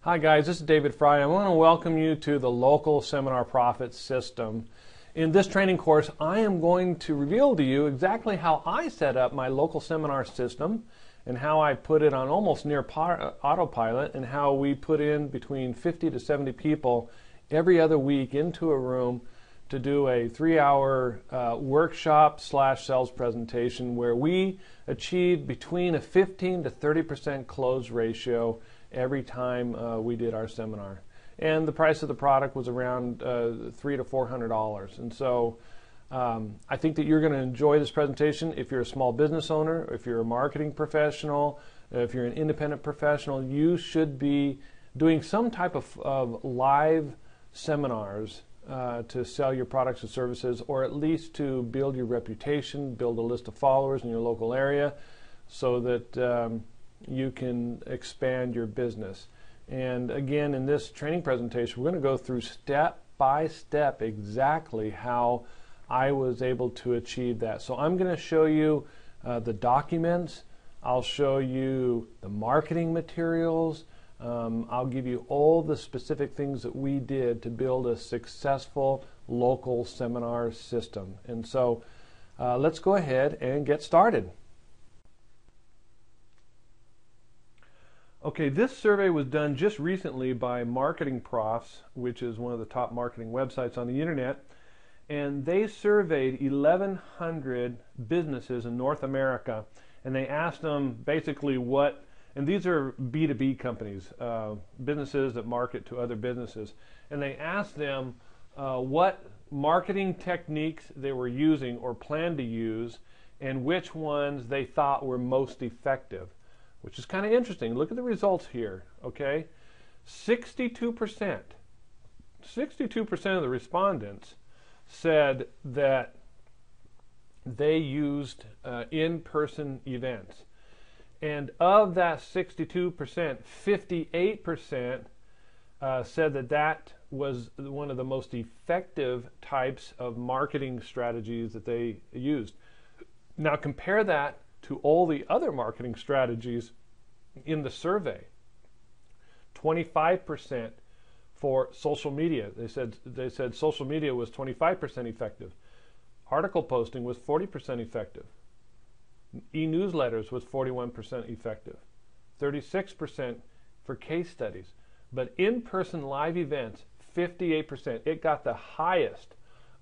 Hi guys, this is David Fry. I want to welcome you to the Local Seminar Profit System. In this training course, I am going to reveal to you exactly how I set up my local seminar system and how I put it on almost near autopilot, and how we put in between 50 to 70 people every other week into a room to do a 3-hour workshop / sales presentation where we achieved between a 15 to 30% close ratio every time we did our seminar. And the price of the product was around $300 to $400. And so I think that you're going to enjoy this presentation. If you're a small business owner, if you're a marketing professional, if you're an independent professional, you should be doing some type of live seminars to sell your products and services, or at least to build your reputation, build a list of followers in your local area so that you can expand your business. And again, in this training presentation, we're going to go through step by step exactly how I was able to achieve that. So I'm going to show you the documents, I'll show you the marketing materials, I'll give you all the specific things that we did to build a successful local seminar system. And so let's go ahead and get started. Okay, this survey was done just recently by Marketing Profs, which is one of the top marketing websites on the internet, and they surveyed 1,100 businesses in North America, and they asked them basically what, and these are B2B companies, businesses that market to other businesses, and they asked them what marketing techniques they were using or planned to use, and which ones they thought were most effective. Which is kind of interesting. Look at the results here, okay? 62% of the respondents said that they used in-person events. And of that 62%, 58% said that that was one of the most effective types of marketing strategies that they used. Now compare that to all the other marketing strategies in the survey. 25% for social media. They said social media was 25% effective. Article posting was 40% effective. E-newsletters was 41% effective. 36% for case studies. But in-person live events, 58%. It got the highest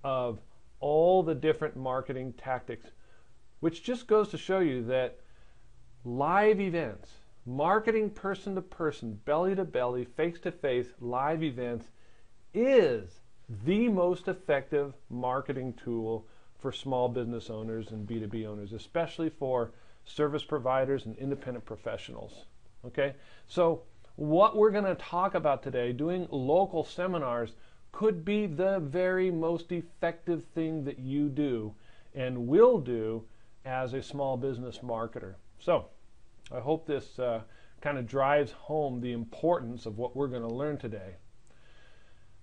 of all the different marketing tactics, which just goes to show you that live events, marketing person to person, belly to belly, face to face, live events is the most effective marketing tool for small business owners and B2B owners, especially for service providers and independent professionals. Okay, so what we're going to talk about today, doing local seminars, could be the very most effective thing that you do and will do as a small business marketer. So I hope this kind of drives home the importance of what we're going to learn today.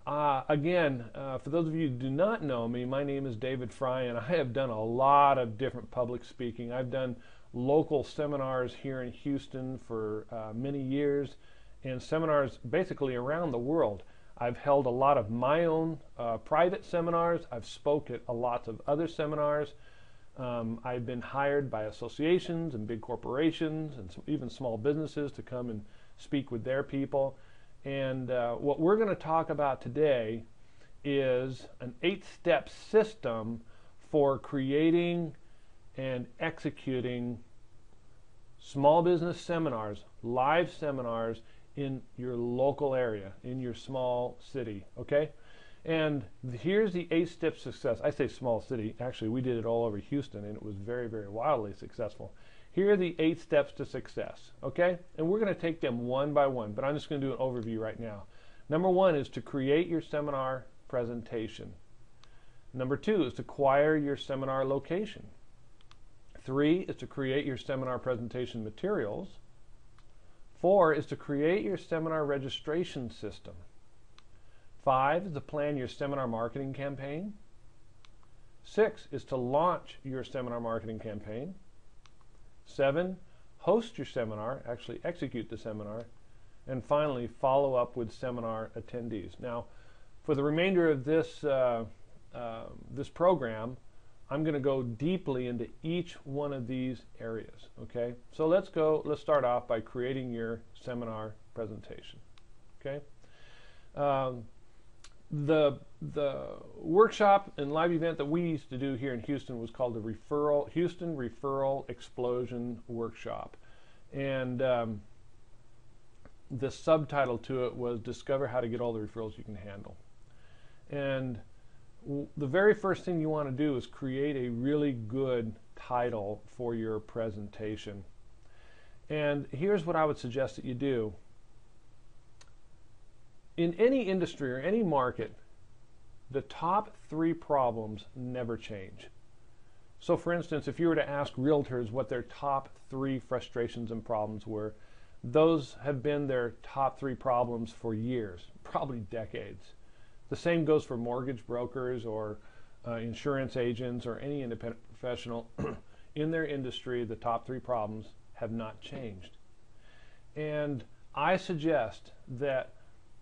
Again, for those of you who do not know me, my name is David Fry, and I have done a lot of different public speaking. I've done local seminars here in Houston for many years, and seminars basically around the world. I've held a lot of my own private seminars. I've spoken at a lot of other seminars. I've been hired by associations and big corporations and even small businesses to come and speak with their people. And what we're going to talk about today is an 8-step system for creating and executing small business seminars, live seminars in your local area, in your small city, okay? And here's the 8 steps to success. I say small city. Actually, we did it all over Houston, and it was very, very wildly successful. Here are the 8 steps to success, okay? And we're going to take them one by one, but I'm just going to do an overview right now. Number 1 is to create your seminar presentation. Number 2 is to acquire your seminar location. 3 is to create your seminar presentation materials. 4 is to create your seminar registration system. 5 is to plan your seminar marketing campaign. 6 is to launch your seminar marketing campaign. 7, host your seminar, actually execute the seminar. and finally follow up with seminar attendees. Now, for the remainder of this this program, I'm going to go deeply into each one of these areas. Okay, so let's start off by creating your seminar presentation. Okay, the workshop and live event that we used to do here in Houston was called the Houston Referral Explosion Workshop, and the subtitle to it was "Discover How to Get All the Referrals You Can Handle." And the very first thing you want to do is create a really good title for your presentation. And here's what I would suggest that you do. In any industry or any market, the top 3 problems never change. So for instance, if you were to ask realtors what their top 3 frustrations and problems were, those have been their top 3 problems for years, probably decades. The same goes for mortgage brokers or insurance agents or any independent professional. In their industry, the top 3 problems have not changed. And I suggest that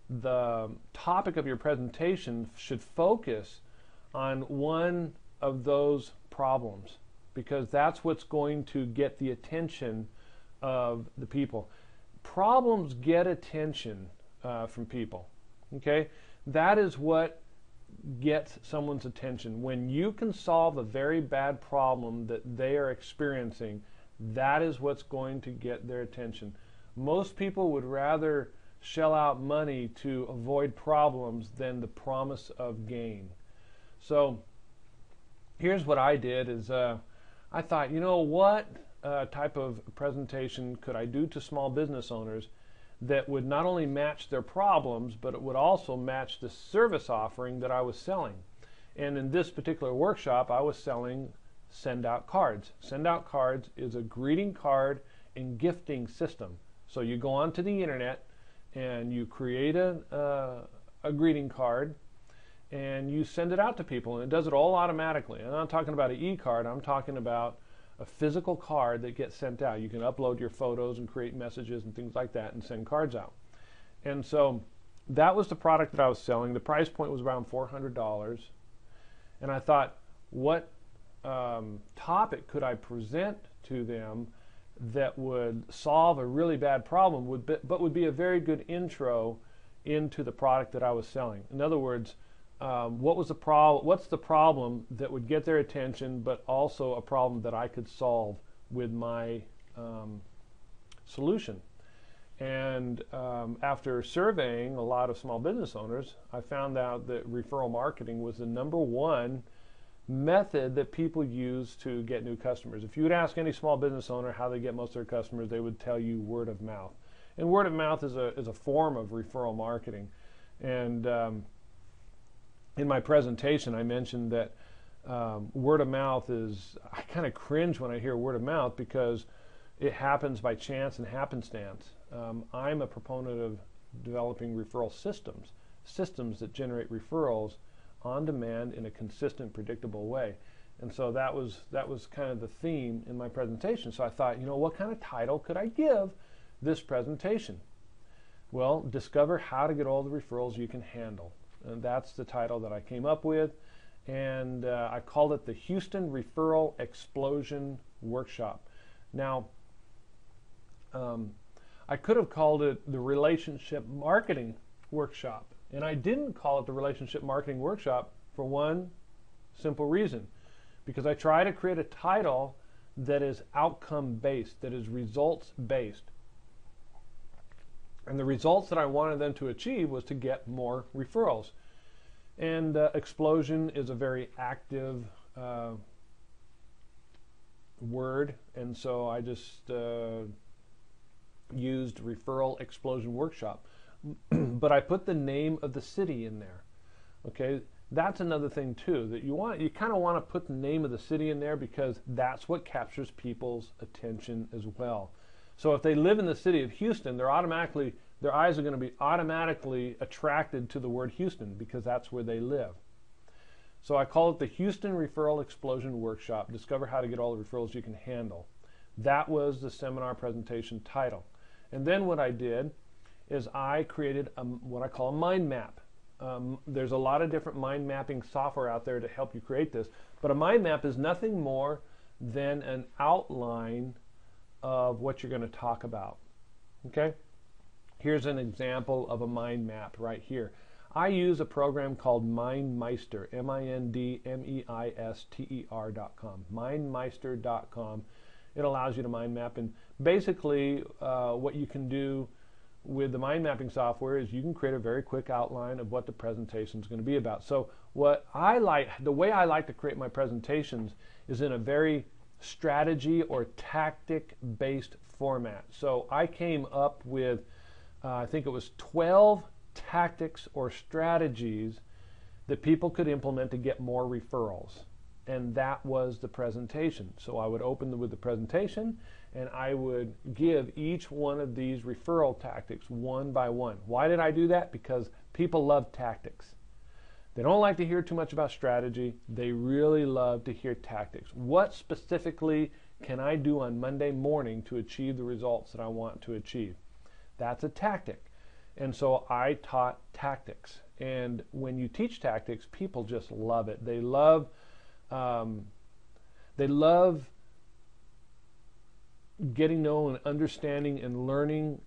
the topic of your presentation should focus on one of those problems, because that's what's going to get the attention of the people. Problems get attention from people. Okay? That is what gets someone's attention. When you can solve a very bad problem that they are experiencing, that is what's going to get their attention. Most people would rather shell out money to avoid problems than the promise of gain. So here's what I did is I thought, you know, what type of presentation could I do to small business owners that would not only match their problems, but it would also match the service offering that I was selling. And in this particular workshop, I was selling send out cards. Send out cards is a greeting card and gifting system. So you go onto the internet and you create a greeting card and you send it out to people, and it does it all automatically. And I'm not talking about an e-card, I'm talking about a physical card that gets sent out. You can upload your photos and create messages and things like that and send cards out. And so that was the product that I was selling. The price point was around $400. And I thought, what topic could I present to them that would solve a really bad problem, but would be a very good intro into the product that I was selling? In other words, what's the problem that would get their attention, but also a problem that I could solve with my solution? And after surveying a lot of small business owners, I found out that referral marketing was the #1 method that people use to get new customers. If you would ask any small business owner how they get most of their customers, they would tell you word of mouth. And word of mouth is a form of referral marketing. And in my presentation, I mentioned that word of mouth is, I kind of cringe when I hear word of mouth because it happens by chance and happenstance. I'm a proponent of developing referral systems that generate referrals on demand in a consistent, predictable way. And so that was kind of the theme in my presentation. So I thought, you know, what kind of title could I give this presentation? Well, discover how to get all the referrals you can handle. And that's the title that I came up with. And I called it the Houston Referral Explosion Workshop. Now, I could have called it the Relationship Marketing Workshop. And I didn't call it the Relationship Marketing Workshop for one simple reason. Because I try to create a title that is outcome-based, that is results-based. And the results that I wanted them to achieve was to get more referrals. And explosion is a very active word, and so I just used Referral Explosion Workshop. But I put the name of the city in there. Okay, that's another thing too, that you kind of want to put the name of the city in there because that's what captures people's attention as well. So if they live in the city of Houston, their eyes are going to be automatically attracted to the word Houston because that's where they live. So I call it the Houston Referral Explosion Workshop, Discover How to Get All the Referrals You Can Handle. That was the seminar presentation title. And then what I did is I created what I call a mind map. There's a lot of different mind mapping software out there to help you create this, but a mind map is nothing more than an outline of what you're going to talk about. Okay? Here's an example of a mind map right here. I use a program called MindMeister, MindMeister.com, mindmeister.com. It allows you to mind map, and basically what you can do with the mind mapping software is you can create a very quick outline of what the presentation is going to be about. So the way I like to create my presentations is in a very strategy or tactic based format. So I came up with I think it was 12 tactics or strategies that people could implement to get more referrals. And that was the presentation. So I would open with the presentation, and I would give each one of these referral tactics one by one. Why did I do that? Because people love tactics. They don't like to hear too much about strategy. They really love to hear tactics. What specifically can I do on Monday morning to achieve the results that I want to achieve? That's a tactic. And so I taught tactics. And when you teach tactics, people just love it. They love getting to know and understanding and learning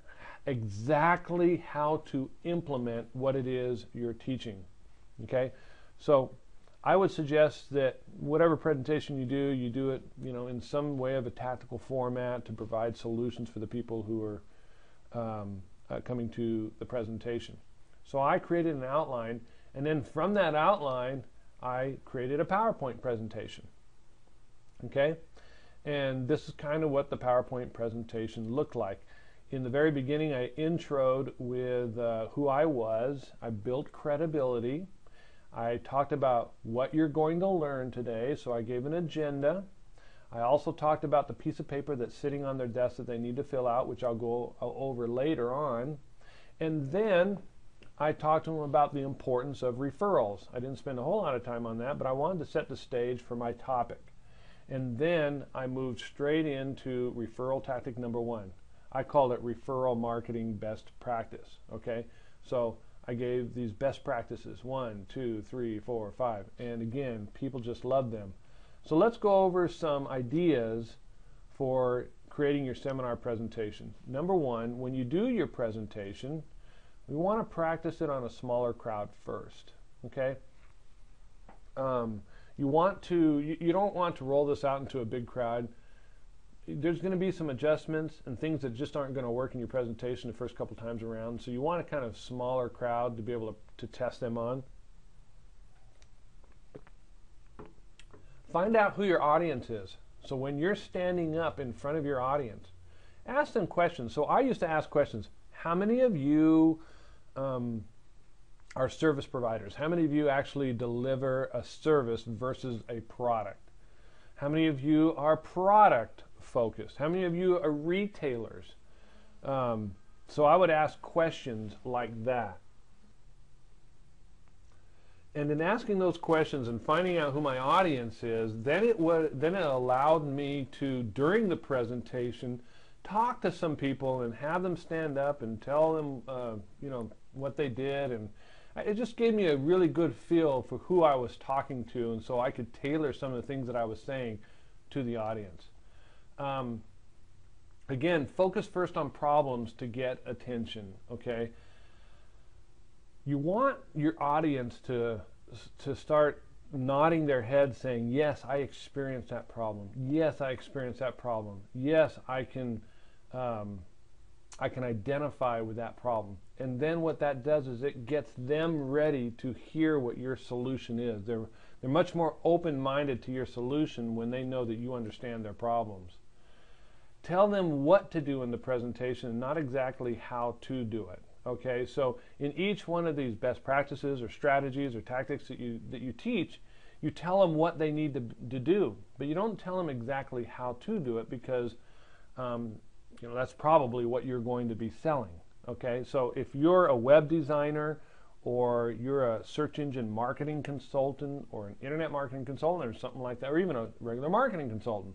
exactly how to implement what it is you're teaching. Okay? So I would suggest that whatever presentation you do it, in some way of a tactical format to provide solutions for the people who are coming to the presentation. So I created an outline, and then from that outline I created a PowerPoint presentation. Okay? And this is kind of what the PowerPoint presentation looked like. In the very beginning, I introed with who I was. I built credibility. I talked about what you're going to learn today, so I gave an agenda. I also talked about the piece of paper that's sitting on their desk that they need to fill out, which I'll go over later on. And then I talked to them about the importance of referrals. I didn't spend a whole lot of time on that, but I wanted to set the stage for my topic. And then I moved straight into referral tactic number one. I called it referral marketing best practice. Okay? So I gave these best practices, 1, 2, 3, 4, 5. And again, people just love them. So let's go over some ideas for creating your seminar presentation. Number one, when you do your presentation, we want to practice it on a smaller crowd first. Okay? You don't want to roll this out into a big crowd. There's going to be some adjustments and things that just aren't going to work in your presentation the first couple times around. So you want a kind of smaller crowd to be able to test them on. Find out who your audience is. So when you're standing up in front of your audience, ask them questions. So I used to ask questions. How many of you are service providers? How many of you actually deliver a service versus a product? How many of you are product focused? How many of you are retailers? So I would ask questions like that. And in asking those questions and finding out who my audience is, then it allowed me to, during the presentation, talk to some people and have them stand up and tell them, what they did, and it just gave me a really good feel for who I was talking to, and so I could tailor some of the things that I was saying to the audience. Again, focus first on problems to get attention. Okay. You want your audience to start nodding their head saying, yes, I experienced that problem. Yes, I experienced that problem. Yes, I can identify with that problem. And then what that does is it gets them ready to hear what your solution is. They're much more open-minded to your solution when they know that you understand their problems. Tell them what to do in the presentation, not exactly how to do it. Okay, so in each one of these best practices or strategies or tactics that you teach, you tell them what they need to do, but you don't tell them exactly how to do it, because that's probably what you're going to be selling. Okay, so if you're a web designer, or you're a search engine marketing consultant, or an internet marketing consultant, or something like that, or even a regular marketing consultant,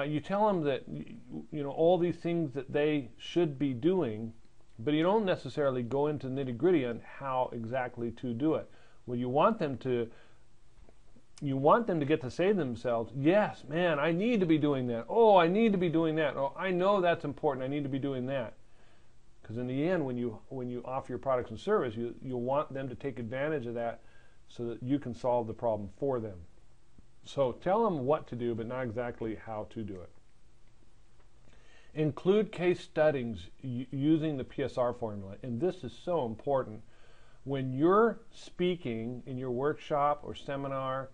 you tell them that all these things that they should be doing but you don't necessarily go into nitty-gritty on how exactly to do it. Well, you want them to get to say to themselves, yes, man, I need to be doing that. Oh, I need to be doing that. Oh, I know that's important. I need to be doing that. Because in the end, when you offer your products and service, you want them to take advantage of that so that you can solve the problem for them. So tell them what to do, but not exactly how to do it. Include case studies using the PSR formula. And this is so important. When you're speaking in your workshop or seminar,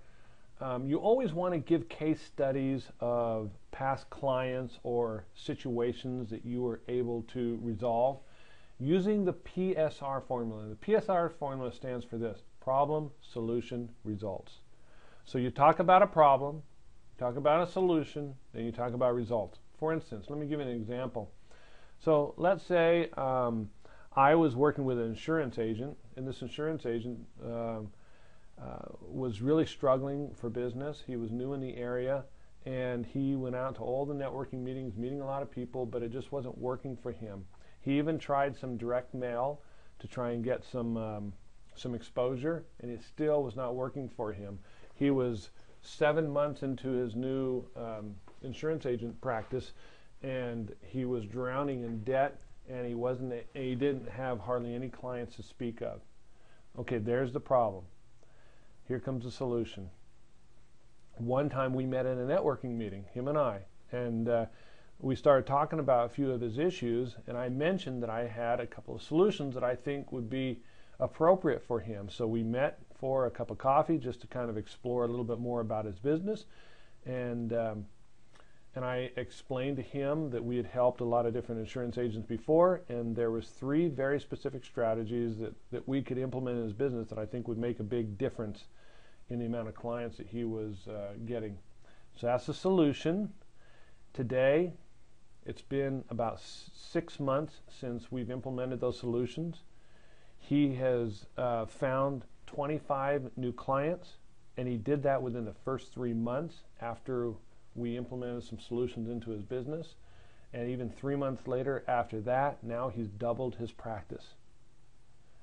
you always want to give case studies of past clients or situations that you were able to resolve using the PSR formula. The PSR formula stands for this: problem, solution, results. So you talk about a problem, you talk about a solution, then you talk about results. For instance, let me give you an example. So let's say I was working with an insurance agent, and this insurance agent was really struggling for business. He was new in the area, and he went out to all the networking meetings, meeting a lot of people, but it just wasn't working for him. He even tried some direct mail to try and get some exposure, and it still was not working for him. He was 7 months into his new insurance agent practice, and he was drowning in debt, and he didn't have hardly any clients to speak of. Okay, there's the problem. Here comes the solution. One time we met in a networking meeting, him and I, and we started talking about a few of his issues, and I mentioned that I had a couple of solutions that I think would be appropriate for him. So we met for a cup of coffee just to kind of explore a little bit more about his business, and I explained to him that we had helped a lot of different insurance agents before, and there was 3 very specific strategies that we could implement in his business that I think would make a big difference in the amount of clients that he was getting. So that's the solution. Today, it's been about 6 months since we've implemented those solutions. He has found 25 new clients, and he did that within the first 3 months after we implemented some solutions into his business. And even 3 months later after that, now he's doubled his practice.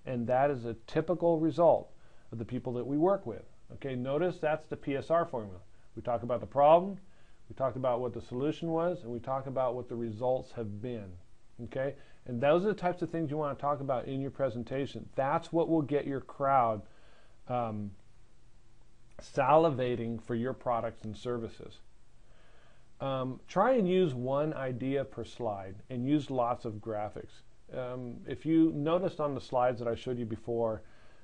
And that is a typical result of the people that we work with. Okay, notice that's the PSR formula. We talk about the problem, we talked about what the solution was, and we talk about what the results have been. Okay, and those are the types of things you want to talk about in your presentation. That's what will get your crowd salivating for your products and services. Try and use one idea per slide and use lots of graphics. If you noticed on the slides that I showed you before,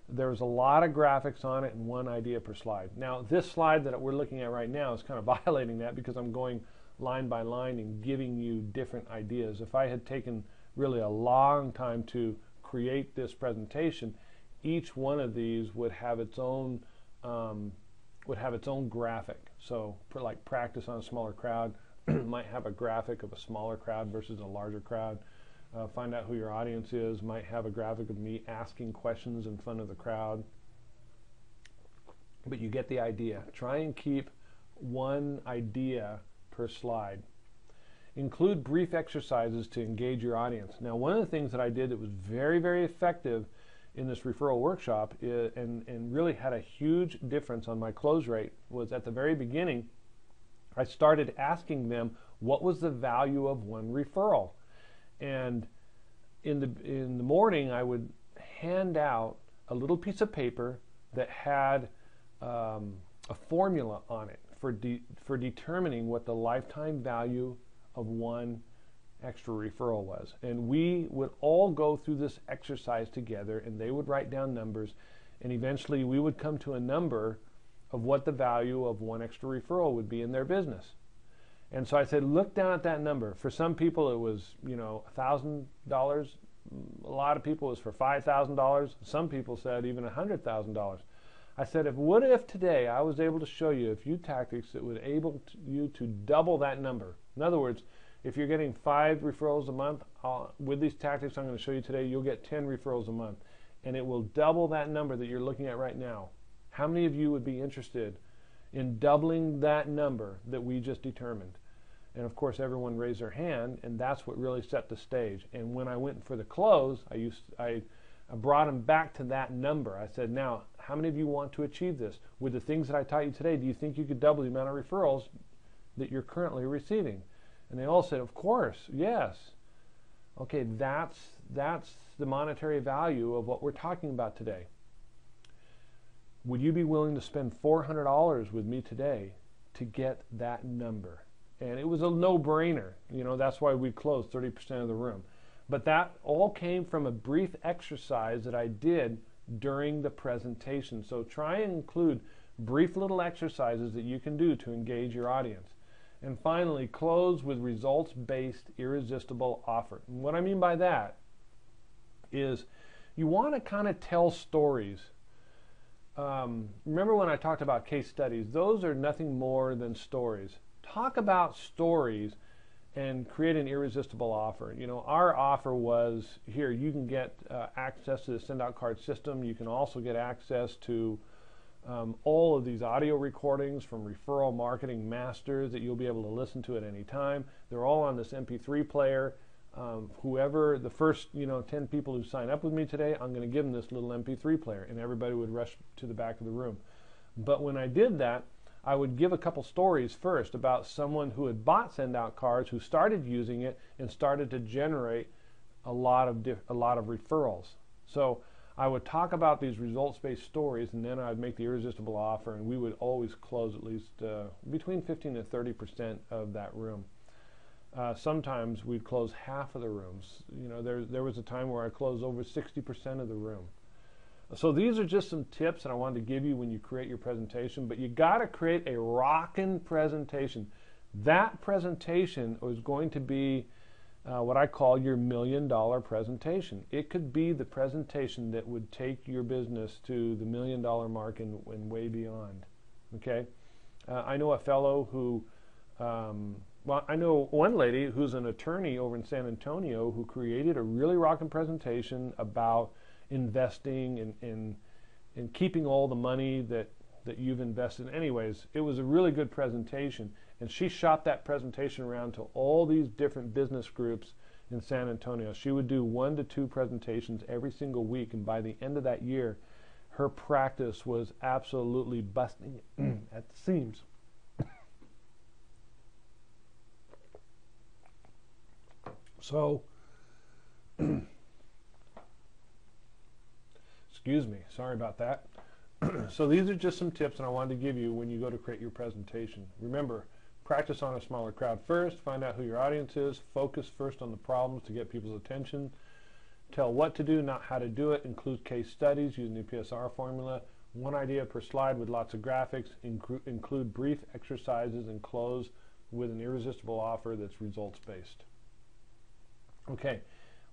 there was a lot of graphics on it and one idea per slide. Now this slide that we're looking at right now is kind of violating that because I'm going line by line and giving you different ideas. If I had taken really a long time to create this presentation, each one of these would have its own graphic. So for like practice on a smaller crowd might have a graphic of a smaller crowd versus a larger crowd. Find out who your audience is might have a graphic of me asking questions in front of the crowd. But you get the idea. Try and keep one idea per slide. Include brief exercises to engage your audience. Now, one of the things that I did that was very, very effective in this referral workshop and really had a huge difference on my close rate was at the very beginning, I started asking them what was the value of one referral. And in the morning, I would hand out a little piece of paper that had a formula on it for determining what the lifetime value of one extra referral was. And we would all go through this exercise together, and they would write down numbers, and eventually we would come to a number of what the value of one extra referral would be in their business. And so I said, look down at that number. For some people it was, $1,000. A lot of people it was for $5,000. Some people said even $100,000. I said, what if today I was able to show you a few tactics that would enable you to double that number? In other words, if you're getting 5 referrals a month, with these tactics I'm going to show you today, you'll get 10 referrals a month. And it will double that number that you're looking at right now. How many of you would be interested in doubling that number that we just determined? And of course, everyone raised their hand, and that's what really set the stage. And when I went for the close, I brought them back to that number. I said, now, how many of you want to achieve this? With the things that I taught you today, do you think you could double the amount of referrals that you're currently receiving? And they all said, of course, yes. Okay, that's the monetary value of what we're talking about today. Would you be willing to spend $400 with me today to get that number? And it was a no-brainer. You know, that's why we closed 30% of the room. But that all came from a brief exercise that I did during the presentation. So try and include brief little exercises that you can do to engage your audience. And finally, close with results-based irresistible offer. And what I mean by that is you want to kind of tell stories. Remember when I talked about case studies? Those are nothing more than stories. Talk about stories and create an irresistible offer. You know, our offer was, here, you can get access to the send-out card system. You can also get access to all of these audio recordings from Referral Marketing Masters that you'll be able to listen to at any time. They're all on this MP3 player. Whoever, the first 10 people who sign up with me today, I'm going to give them this little MP3 player, and everybody would rush to the back of the room. But when I did that, I would give a couple stories first about someone who had bought send-out cards, who started using it and started to generate a lot of referrals. So I would talk about these results-based stories, and then I'd make the irresistible offer, and we would always close at least between 15 to 30% of that room. Sometimes we'd close half of the rooms. You know, there was a time where I closed over 60% of the room. So these are just some tips that I wanted to give you when you create your presentation, but you got to create a rockin' presentation. That presentation is going to be what I call your $1 million presentation. It could be the presentation that would take your business to the $1 million mark and way beyond. Okay, I know a fellow who, well, I know one lady who's an attorney over in San Antonio who created a really rockin' presentation about investing in keeping all the money that you've invested. Anyways, it was a really good presentation, and she shot that presentation around to all these different business groups in San Antonio. She would do 1 to 2 presentations every single week, and by the end of that year, her practice was absolutely busting at the seams. So, excuse me, sorry about that. So these are just some tips that I wanted to give you when you go to create your presentation. Remember, practice on a smaller crowd first, find out who your audience is, focus first on the problems to get people's attention, tell what to do, not how to do it, include case studies using the PSR formula, 1 idea per slide with lots of graphics, include brief exercises, and close with an irresistible offer that's results-based. Okay,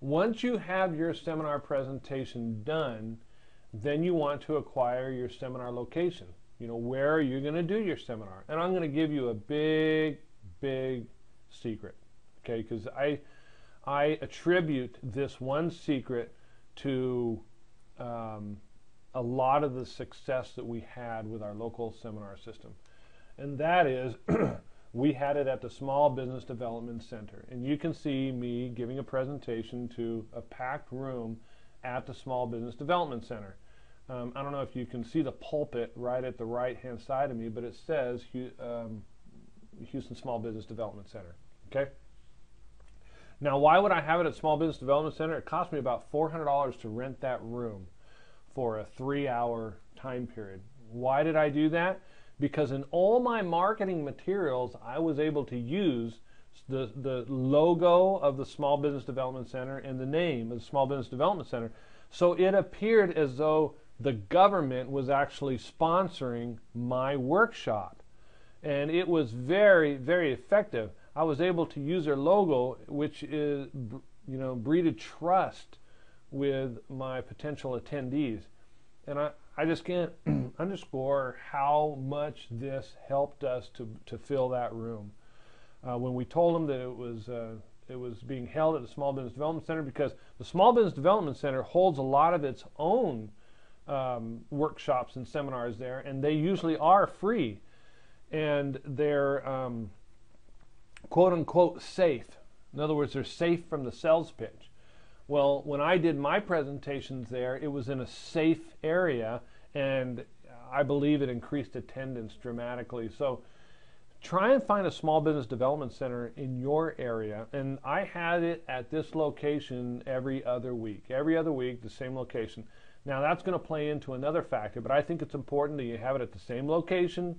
once you have your seminar presentation done, then you want to acquire your seminar location. You know, where are you going to do your seminar? And I'm going to give you a big secret, okay? Because I attribute this one secret to a lot of the success that we had with our local seminar system. And that is, we had it at the Small Business Development Center. And you can see me giving a presentation to a packed room at the Small Business Development Center. I don't know if you can see the pulpit right at the right-hand side of me, but it says Houston Small Business Development Center. Okay. Now, why would I have it at Small Business Development Center? It cost me about $400 to rent that room for a 3-hour time period. Why did I do that? Because in all my marketing materials, I was able to use the logo of the Small Business Development Center and the name of the Small Business Development Center. So it appeared as though the government was actually sponsoring my workshop. And it was very effective. I was able to use their logo, which is, breeded trust with my potential attendees. And I just can't underscore how much this helped us to fill that room. When we told them that it was being held at the Small Business Development Center, because the Small Business Development Center holds a lot of its own workshops and seminars there, and they usually are free. And they're quote unquote safe. In other words, they're safe from the sales pitch. Well, when I did my presentations there, it was in a safe area, and I believe it increased attendance dramatically. So try and find a small business development center in your area. And I had it at this location every other week. Every other week, the same location. Now that's going to play into another factor, but I think it's important that you have it at the same location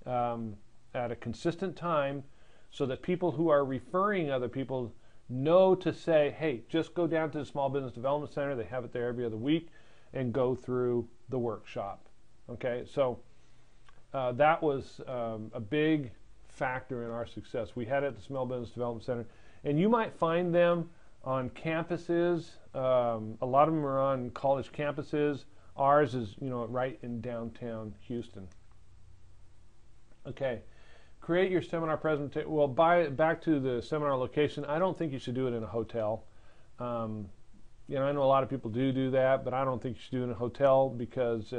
at a consistent time, so that people who are referring other people know to say, hey, just go down to the Small Business Development Center. They have it there every other week, and go through the workshop. Okay, so that was a big factor in our success. We had it at the Small Business Development Center, and you might find them on campuses. A lot of them are on college campuses. Ours is, right in downtown Houston. Okay. Create your seminar presentation. Well, back to the seminar location, I don't think you should do it in a hotel. I know a lot of people do that, but I don't think you should do it in a hotel because,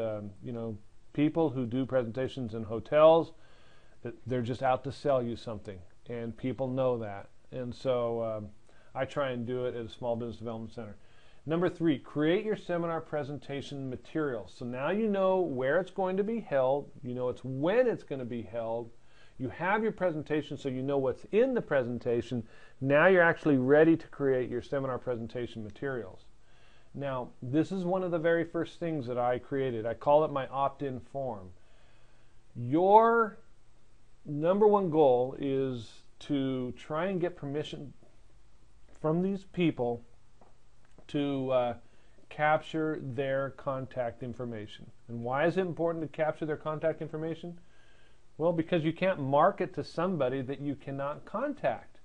people who do presentations in hotels, they're just out to sell you something, and people know that. And so I try and do it at a small business development center. Number 3, create your seminar presentation materials. So now you know where it's going to be held. You know it's when it's going to be held. You have your presentation, so you know what's in the presentation. Now you're actually ready to create your seminar presentation materials. Now, this is one of the very first things that I created. I call it my opt-in form. Your number one goal is to try and get permission from these people to capture their contact information. And why is it important to capture their contact information? Well, because you can't market to somebody that you cannot contact.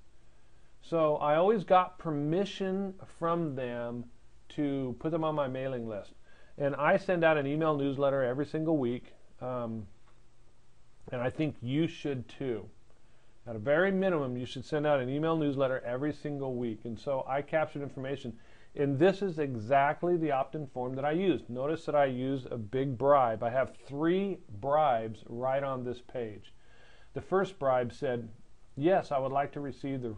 So I always got permission from them to put them on my mailing list. And I send out an email newsletter every single week, and I think you should too. At a very minimum, you should send out an email newsletter every single week. And so I captured information. And this is exactly the opt-in form that I used. Notice that I used a big bribe. I have 3 bribes right on this page. The first bribe said, yes, I would like to receive the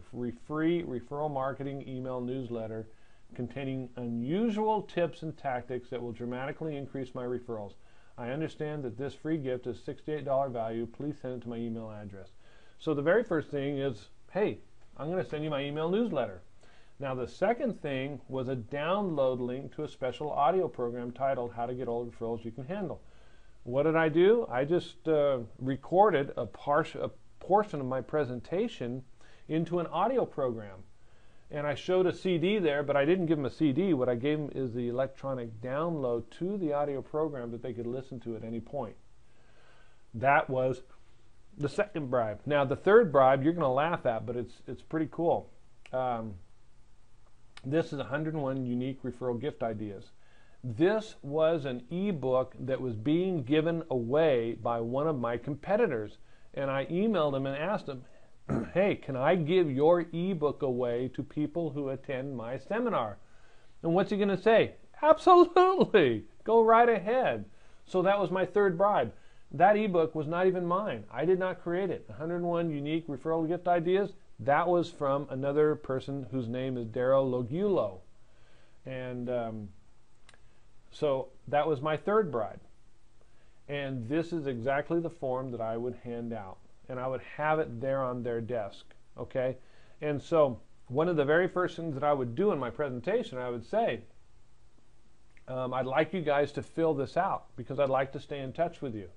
free referral marketing email newsletter containing unusual tips and tactics that will dramatically increase my referrals. I understand that this free gift is $68 value. Please send it to my email address. So the very first thing is, hey, I'm going to send you my email newsletter. Now the second thing was a download link to a special audio program titled How to Get All the Referrals You Can Handle. What did I do? I just recorded a portion of my presentation into an audio program. And I showed a CD there, but I didn't give them a CD. What I gave them is the electronic download to the audio program that they could listen to at any point. That was the second bribe. Now the third bribe you're going to laugh at, but it's pretty cool. This is 101 unique referral gift ideas. This was an ebook that was being given away by one of my competitors. And I emailed him and asked him, hey, can I give your ebook away to people who attend my seminar? And what's he going to say? Absolutely. Go right ahead. So that was my third bribe. That ebook was not even mine. I did not create it. 101 unique referral gift ideas. That was from another person whose name is Daryl Logulo. And so that was my third bribe. And this is exactly the form that I would hand out. And I would have it there on their desk. Okay? And so one of the very first things that I would do in my presentation, I would say, I'd like you guys to fill this out because I'd like to stay in touch with you.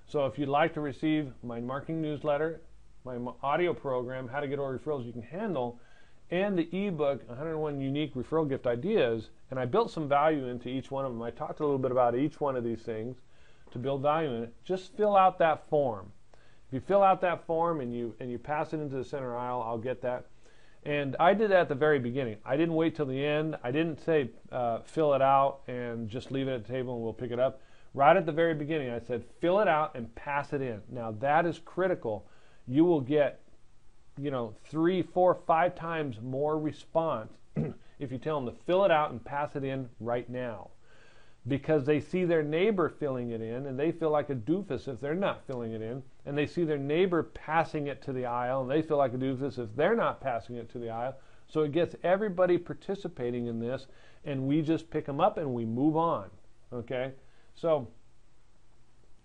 So if you'd like to receive my marketing newsletter, my audio program, How to Get All Referrals You Can Handle, and the ebook, 101 Unique Referral Gift Ideas, and I built some value into each one of them. I talked a little bit about each one of these things to build value in it. Just fill out that form. If you fill out that form and you pass it into the center aisle, I'll get that. And I did that at the very beginning. I didn't wait till the end. I didn't say fill it out and just leave it at the table and we'll pick it up. Right at the very beginning, I said fill it out and pass it in. Now that is critical. You will get 3, 4, 5 times more response if you tell them to fill it out and pass it in right now. because they see their neighbor filling it in, and they feel like a doofus if they're not filling it in, and they see their neighbor passing it to the aisle, and they feel like a doofus if they're not passing it to the aisle. So it gets everybody participating in this, and we just pick them up and we move on. Okay, so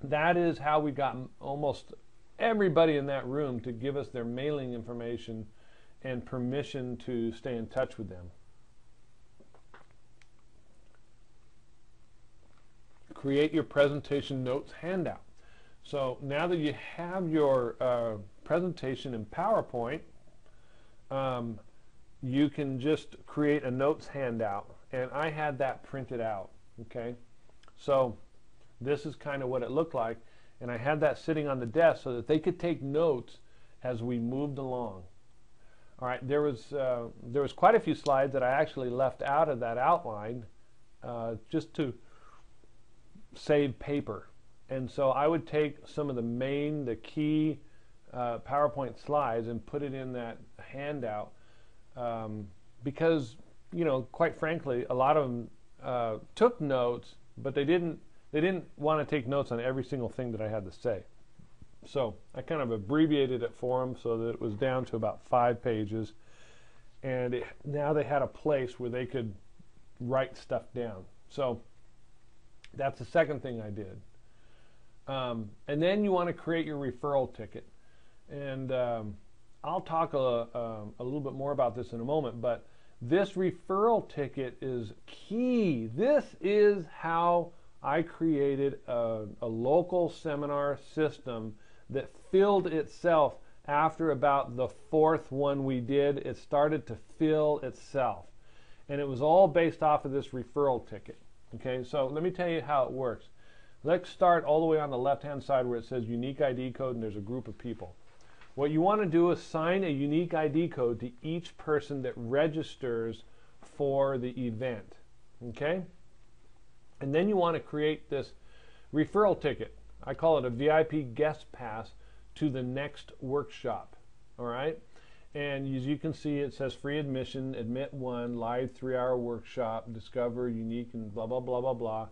that is how we got almost everybody in that room to give us their mailing information and permission to stay in touch with them. Create your presentation notes handout. So now that you have your presentation in PowerPoint, you can just create a notes handout, and I had that printed out. Okay, so this is kind of what it looked like, and I had that sitting on the desk so that they could take notes as we moved along. All right, there was quite a few slides that I actually left out of that outline just to save paper. And so I would take some of the key PowerPoint slides and put it in that handout because, you know, quite frankly, a lot of them took notes, but they didn't want to take notes on every single thing that I had to say. So I kind of abbreviated it for them so that it was down to about 5 pages, and now they had a place where they could write stuff down. So that's the second thing I did. And then you want to create your referral ticket. And I'll talk a little bit more about this in a moment, but this referral ticket is key. This is how I created a local seminar system that filled itself after about the 4th one we did. It started to fill itself. And it was all based off of this referral ticket. Okay, so let me tell you how it works. Let's start all the way on the left-hand side where it says unique ID code and there's a group of people. What you want to do is assign a unique ID code to each person that registers for the event. Okay? And then you want to create this referral ticket. I call it a VIP guest pass to the next workshop. All right? And as you can see, it says free admission, admit 1, live 3-hour workshop, discover, unique, and blah, blah, blah, blah, blah.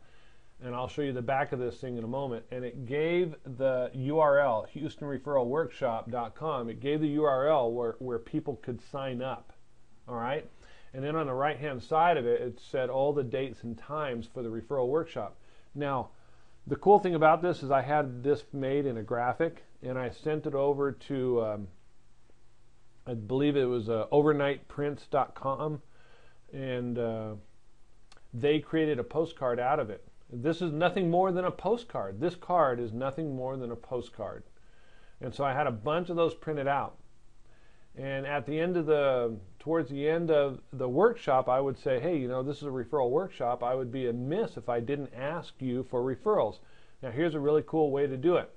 And I'll show you the back of this thing in a moment. And it gave the URL, HoustonReferralWorkshop.com. It gave the URL where people could sign up. All right? And then on the right-hand side of it, it said all the dates and times for the referral workshop. Now, the cool thing about this is I had this made in a graphic, and I sent it over to I believe it was overnightprints.com, and they created a postcard out of it. This is nothing more than a postcard. This card is nothing more than a postcard. And so I had a bunch of those printed out. And at the end of towards the end of the workshop, I would say, hey, you know, this is a referral workshop. I would be amiss if I didn't ask you for referrals. Now, here's a really cool way to do it.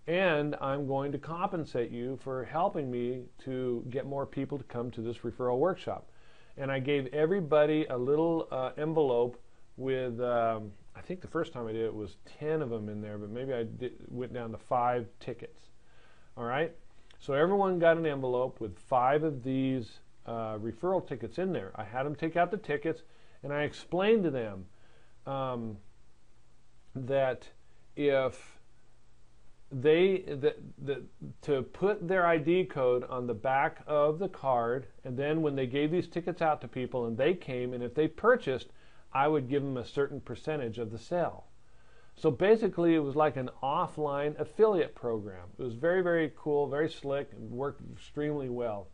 And I'm going to compensate you for helping me to get more people to come to this referral workshop. And I gave everybody a little envelope with, I think the first time I did it was 10 of them in there, but maybe went down to 5 tickets. All right? So everyone got an envelope with 5 of these referral tickets in there. I had them take out the tickets, and I explained to them that if to put their ID code on the back of the card, and then when they gave these tickets out to people and they came, and if they purchased, I would give them a certain percentage of the sale. So basically it was like an offline affiliate program. It was very, very cool, very slick, and worked extremely well.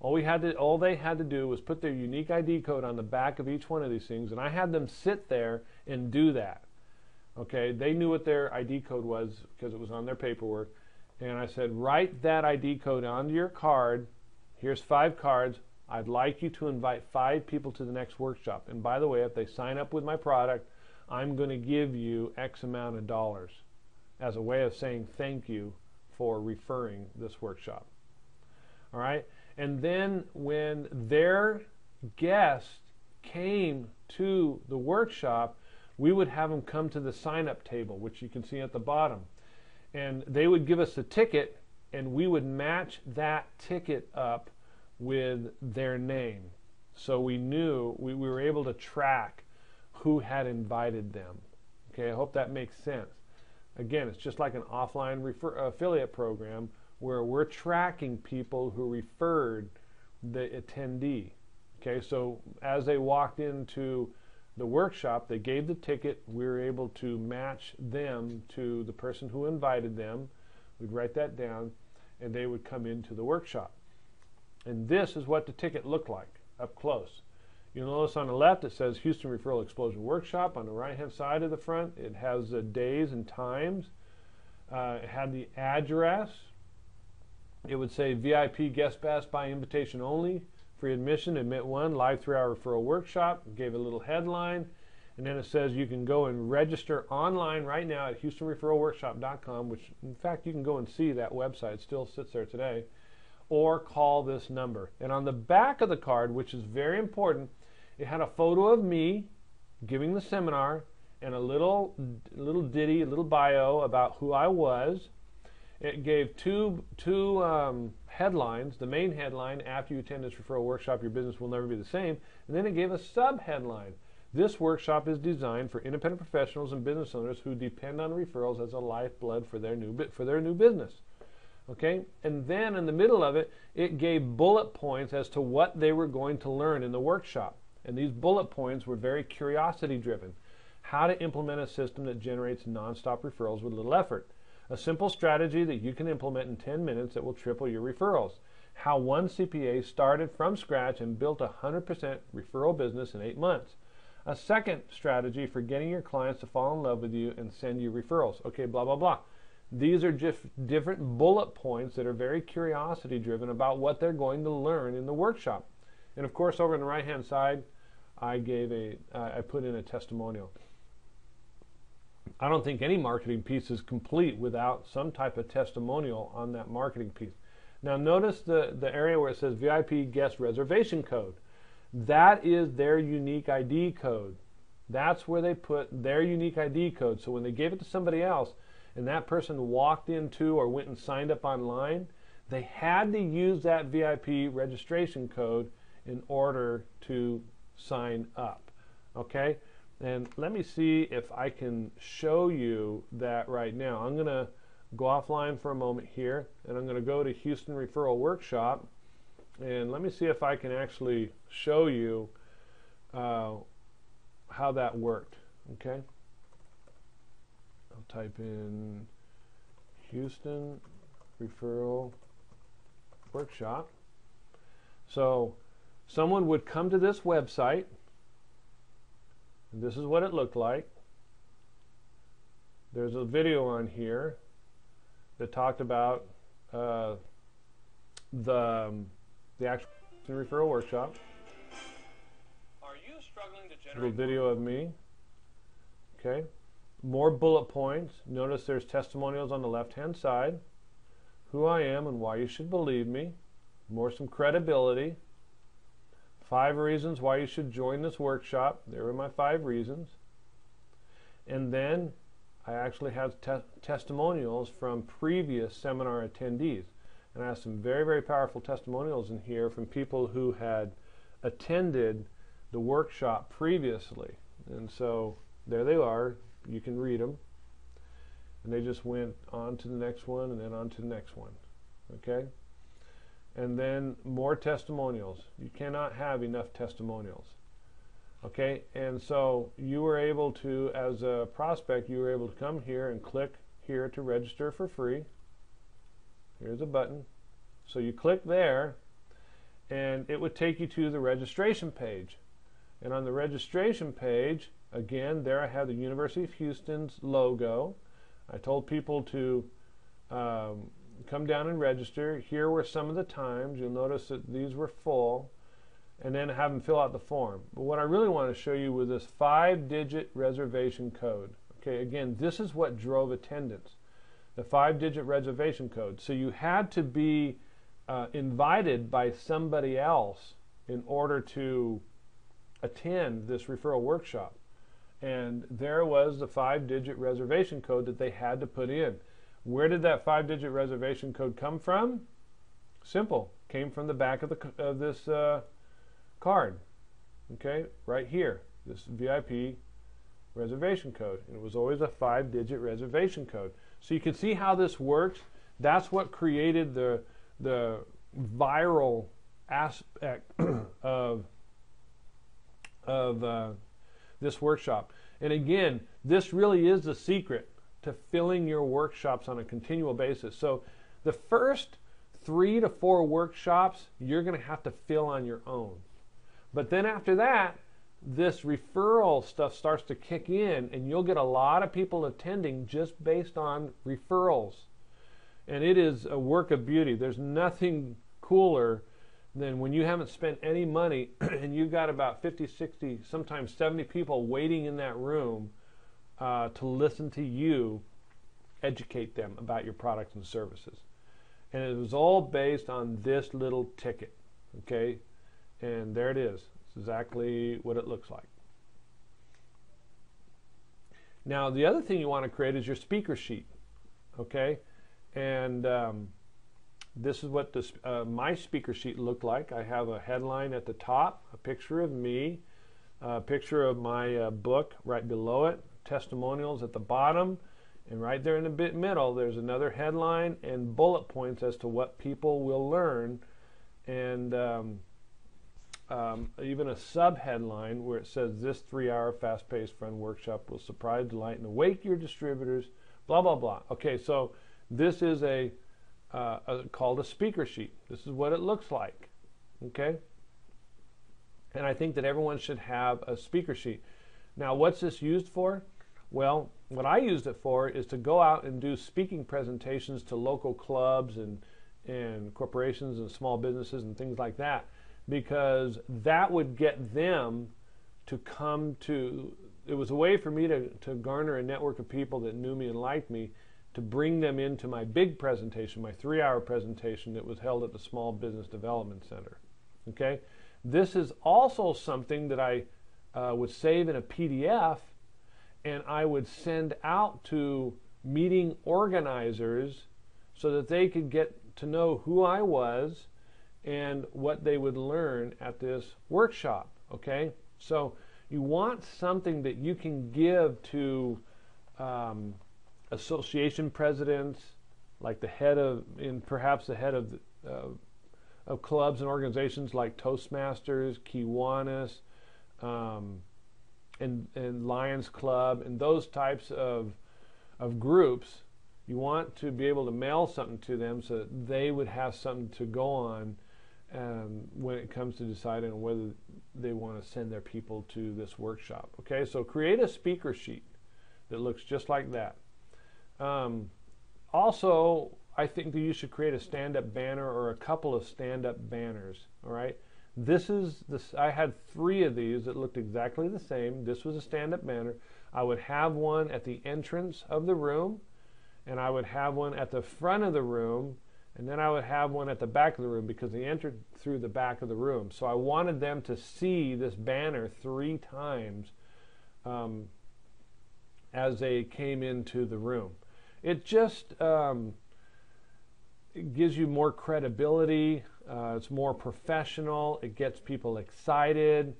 All they had to do was put their unique ID code on the back of each one of these things, and I had them sit there and do that. Okay, they knew what their ID code was because it was on their paperwork. And I said, write that ID code onto your card. Here's 5 cards. I'd like you to invite 5 people to the next workshop. And by the way, if they sign up with my product, I'm going to give you X amount of dollars as a way of saying thank you for referring this workshop. All right? And then when their guests came to the workshop, we would have them come to the sign-up table, which you can see at the bottom. And they would give us a ticket, and we would match that ticket up with their name. So we knew, we were able to track who had invited them. Okay, I hope that makes sense. Again, it's just like an offline affiliate program where we're tracking people who referred the attendee. Okay, so as they walked into the workshop, they gave the ticket. We were able to match them to the person who invited them. We'd write that down, and they would come into the workshop. And this is what the ticket looked like up close. You'll notice on the left it says Houston Referral Explosion Workshop. On the right-hand side of the front, it has the days and times. It had the address. It would say VIP guest pass by invitation only, free admission, admit one, live 3-hour referral workshop. It gave a little headline. And then it says you can go and register online right now at HoustonReferralWorkshop.com, which in fact you can go and see that website. It still sits there today. Or call this number. And on the back of the card, which is very important, it had a photo of me giving the seminar and a little ditty, a little bio about who I was. It gave two headlines. The main headline, after you attend this referral workshop, your business will never be the same. And then it gave a sub-headline. This workshop is designed for independent professionals and business owners who depend on referrals as a lifeblood for their new business. Okay? And then in the middle of it, it gave bullet points as to what they were going to learn in the workshop. And these bullet points were very curiosity-driven. How to implement a system that generates nonstop referrals with little effort. A simple strategy that you can implement in 10 minutes that will triple your referrals. How one CPA started from scratch and built a 100% referral business in 8 months. A second strategy for getting your clients to fall in love with you and send you referrals. Okay, blah, blah, blah. These are just different bullet points that are very curiosity-driven about what they're going to learn in the workshop. And of course, over on the right-hand side, I put in a testimonial. I don't think any marketing piece is complete without some type of testimonial on that marketing piece. Now notice the area where it says VIP guest reservation code. That is their unique ID code. That's where they put their unique ID code. So when they gave it to somebody else and that person walked into or went and signed up online, they had to use that VIP registration code in order to sign up. Okay? And let me see if I can show you that right now. I'm going to go offline for a moment here, and I'm going to go to Houston Referral Workshop, and let me see if I can actually show you how that worked. Okay? I'll type in Houston Referral Workshop. So someone would come to this website. This is what it looked like. There's a video on here that talked about the actual referral workshop. Are you struggling to A generate little video of me. Okay. More bullet points. Notice there's testimonials on the left-hand side. Who I am and why you should believe me. Some credibility. 5 reasons why you should join this workshop. There were my 5 reasons. And then I actually have testimonials from previous seminar attendees. And I have some very, very powerful testimonials in here from people who had attended the workshop previously. And so there they are. You can read them. And they just went on to the next one and then on to the next one. Okay? And then more testimonials. You cannot have enough testimonials. Okay, and so you were able to, as a prospect, you were able to come here and click here to register for free. Here's a button. So you click there, and it would take you to the registration page. And on the registration page, again, there I have the University of Houston's logo. I told people to come down and register. Here were some of the times. You'll notice that these were full. And then have them fill out the form. But what I really want to show you was this 5-digit reservation code. Okay, again, this is what drove attendance. The 5-digit reservation code. So you had to be invited by somebody else in order to attend this referral workshop. And there was the 5-digit reservation code that they had to put in. Where did that 5-digit reservation code come from? Simple. Came from the back of this card. Okay, right here. This VIP reservation code. And it was always a 5-digit reservation code. So you can see how this works. That's what created the viral aspect of this workshop. And again, this really is the secret to filling your workshops on a continual basis. So the first 3 to 4 workshops you're going to have to fill on your own. But then after that, this referral stuff starts to kick in, and you'll get a lot of people attending just based on referrals. And it is a work of beauty. There's nothing cooler than when you haven't spent any money and you've got about 50, 60, sometimes 70 people waiting in that room to listen to you educate them about your products and services. And it was all based on this little ticket, okay? And there it is. It's exactly what it looks like. Now, the other thing you want to create is your speaker sheet, okay? And this is what this, my speaker sheet looked like. I have a headline at the top, a picture of me, a picture of my book right below it, testimonials at the bottom, and right there in the middle there's another headline and bullet points as to what people will learn, and even a sub-headline where it says this 3-hour fast-paced fun workshop will surprise, delight, and awake your distributors, blah, blah, blah. Okay, so this is called a speaker sheet. This is what it looks like, okay? And I think that everyone should have a speaker sheet. Now, what's this used for? Well, what I used it for is to go out and do speaking presentations to local clubs and corporations and small businesses and things like that, because that would get them to come to, it was a way for me to garner a network of people that knew me and liked me, to bring them into my big presentation, my 3-hour presentation that was held at the Small Business Development Center. Okay? This is also something that I would save in a PDF, and I would send out to meeting organizers so that they could get to know who I was and what they would learn at this workshop. Okay? So you want something that you can give to association presidents, like the head of, and perhaps the head of clubs and organizations like Toastmasters, Kiwanis, and Lions Club, and those types of groups. You want to be able to mail something to them so that they would have something to go on when it comes to deciding whether they want to send their people to this workshop. Okay, so create a speaker sheet that looks just like that. Also, I think that you should create a stand-up banner or a couple of stand-up banners. All right, I had 3 of these that looked exactly the same. This was a stand-up banner. I would have one at the entrance of the room, and I would have one at the front of the room, and then I would have one at the back of the room because they entered through the back of the room. So I wanted them to see this banner 3 times as they came into the room. It just it gives you more credibility. It's more professional. It gets people excited.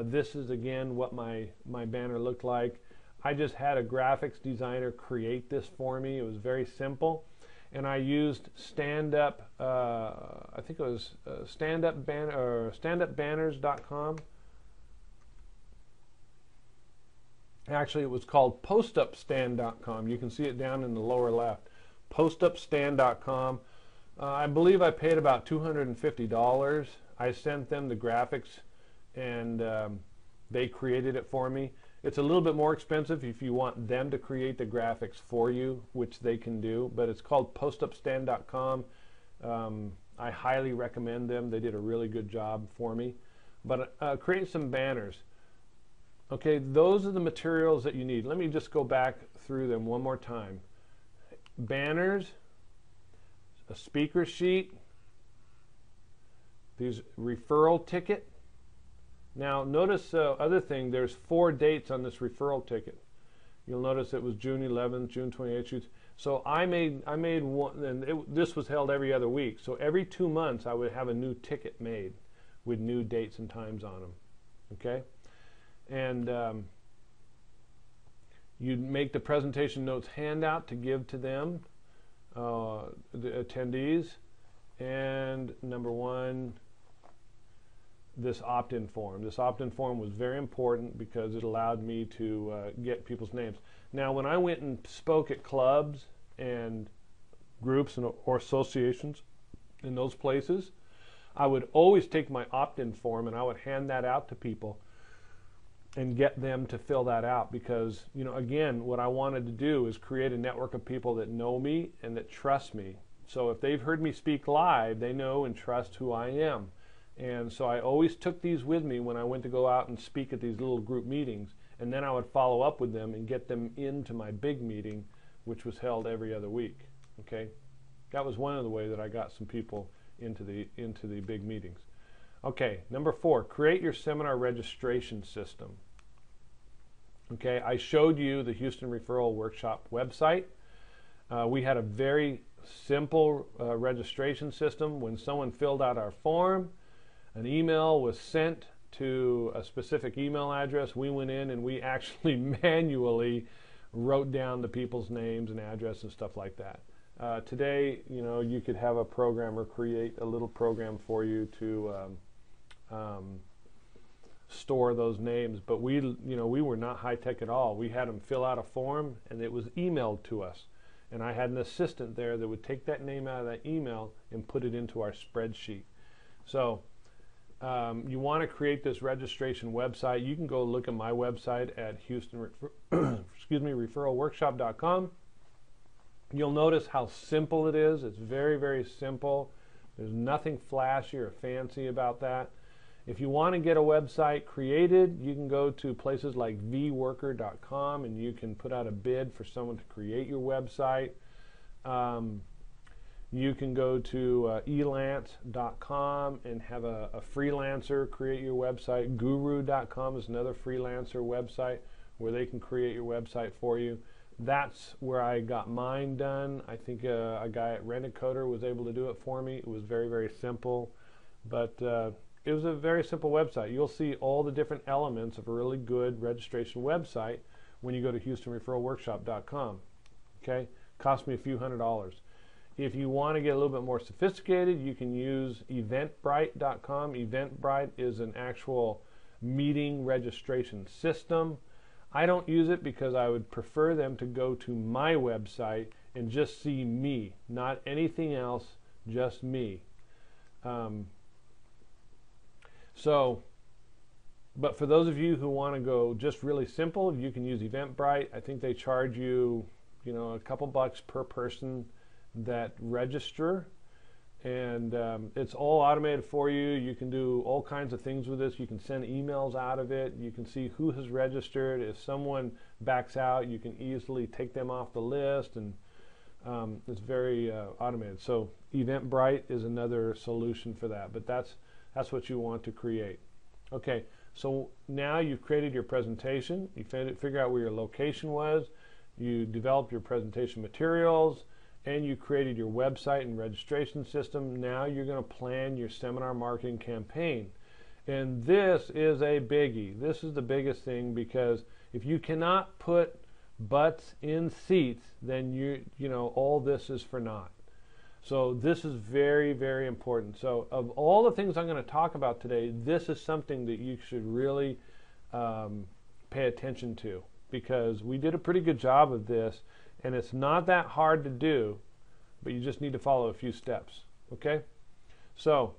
This is again what my banner looked like. I just had a graphics designer create this for me. It was very simple, and I used stand-up. I think it was standupbanners.com. Actually, it was called postupstand.com. You can see it down in the lower left. Postupstand.com. I believe I paid about $250. I sent them the graphics, and they created it for me. It's a little bit more expensive if you want them to create the graphics for you, which they can do, but it's called postupstand.com. I highly recommend them. They did a really good job for me. But create some banners. Okay, those are the materials that you need. Let me just go back through them one more time. Banners, a speaker sheet, these referral ticket. Now notice other thing, there's 4 dates on this referral ticket. You'll notice it was June 11th, June 28th. So I made one, and this was held every other week. So every 2 months I would have a new ticket made with new dates and times on them. Okay? And You'd make the presentation notes handout to give to them, the attendees. And number one, this opt-in form. This opt-in form was very important because it allowed me to get people's names. Now, when I went and spoke at clubs and groups or associations in those places, I would always take my opt-in form and I would hand that out to people and get them to fill that out, because, you know, again, what I wanted to do is create a network of people that know me and that trust me. So if they've heard me speak live, they know and trust who I am. And so I always took these with me when I went to go out and speak at these little group meetings, and then I would follow up with them and get them into my big meeting, which was held every other week. Okay, that was one of the ways that I got some people into the big meetings. Okay, number 4, create your seminar registration system. Okay, I showed you the Houston Referral Workshop website. We had a very simple registration system. When someone filled out our form, an email was sent to a specific email address. We went in and we actually manually wrote down the people's names and address and stuff like that. Today, you know, you could have a programmer create a little program for you to store those names, but we were not high tech at all. We had them fill out a form and it was emailed to us, and I had an assistant there that would take that name out of that email and put it into our spreadsheet. So you want to create this registration website. You can go look at my website at referralworkshop.com. You'll notice how simple it is. It's very, very simple. There's nothing flashy or fancy about that. If you want to get a website created, you can go to places like vworker.com and you can put out a bid for someone to create your website. You can go to elance.com and have a freelancer create your website. Guru.com is another freelancer website where they can create your website for you. That's where I got mine done. I think a guy at Rent-A-Coder was able to do it for me. It was very, very simple, but it was a very simple website. You'll see all the different elements of a really good registration website when you go to HoustonReferralWorkshop.com. Okay, cost me a few $100s. If you want to get a little bit more sophisticated, you can use Eventbrite.com. Eventbrite is an actual meeting registration system. I don't use it because I would prefer them to go to my website and just see me, not anything else, just me. But for those of you who want to go just really simple, you can use Eventbrite. I think they charge you, a couple bucks per person that register, and it's all automated for you. You can do all kinds of things with this. You can send emails out of it. You can see who has registered. If someone backs out, you can easily take them off the list, and it's very automated. So Eventbrite is another solution for that, but that's what you want to create. Okay, so now you've created your presentation. You figure out where your location was. You developed your presentation materials, and you created your website and registration system. Now you're going to plan your seminar marketing campaign. And this is a biggie. This is the biggest thing, because if you cannot put butts in seats, then all this is for naught. So this is very, very important. So of all the things I'm going to talk about today, this is something that you should really pay attention to, because we did a pretty good job of this, and it's not that hard to do, but you just need to follow a few steps. Okay? So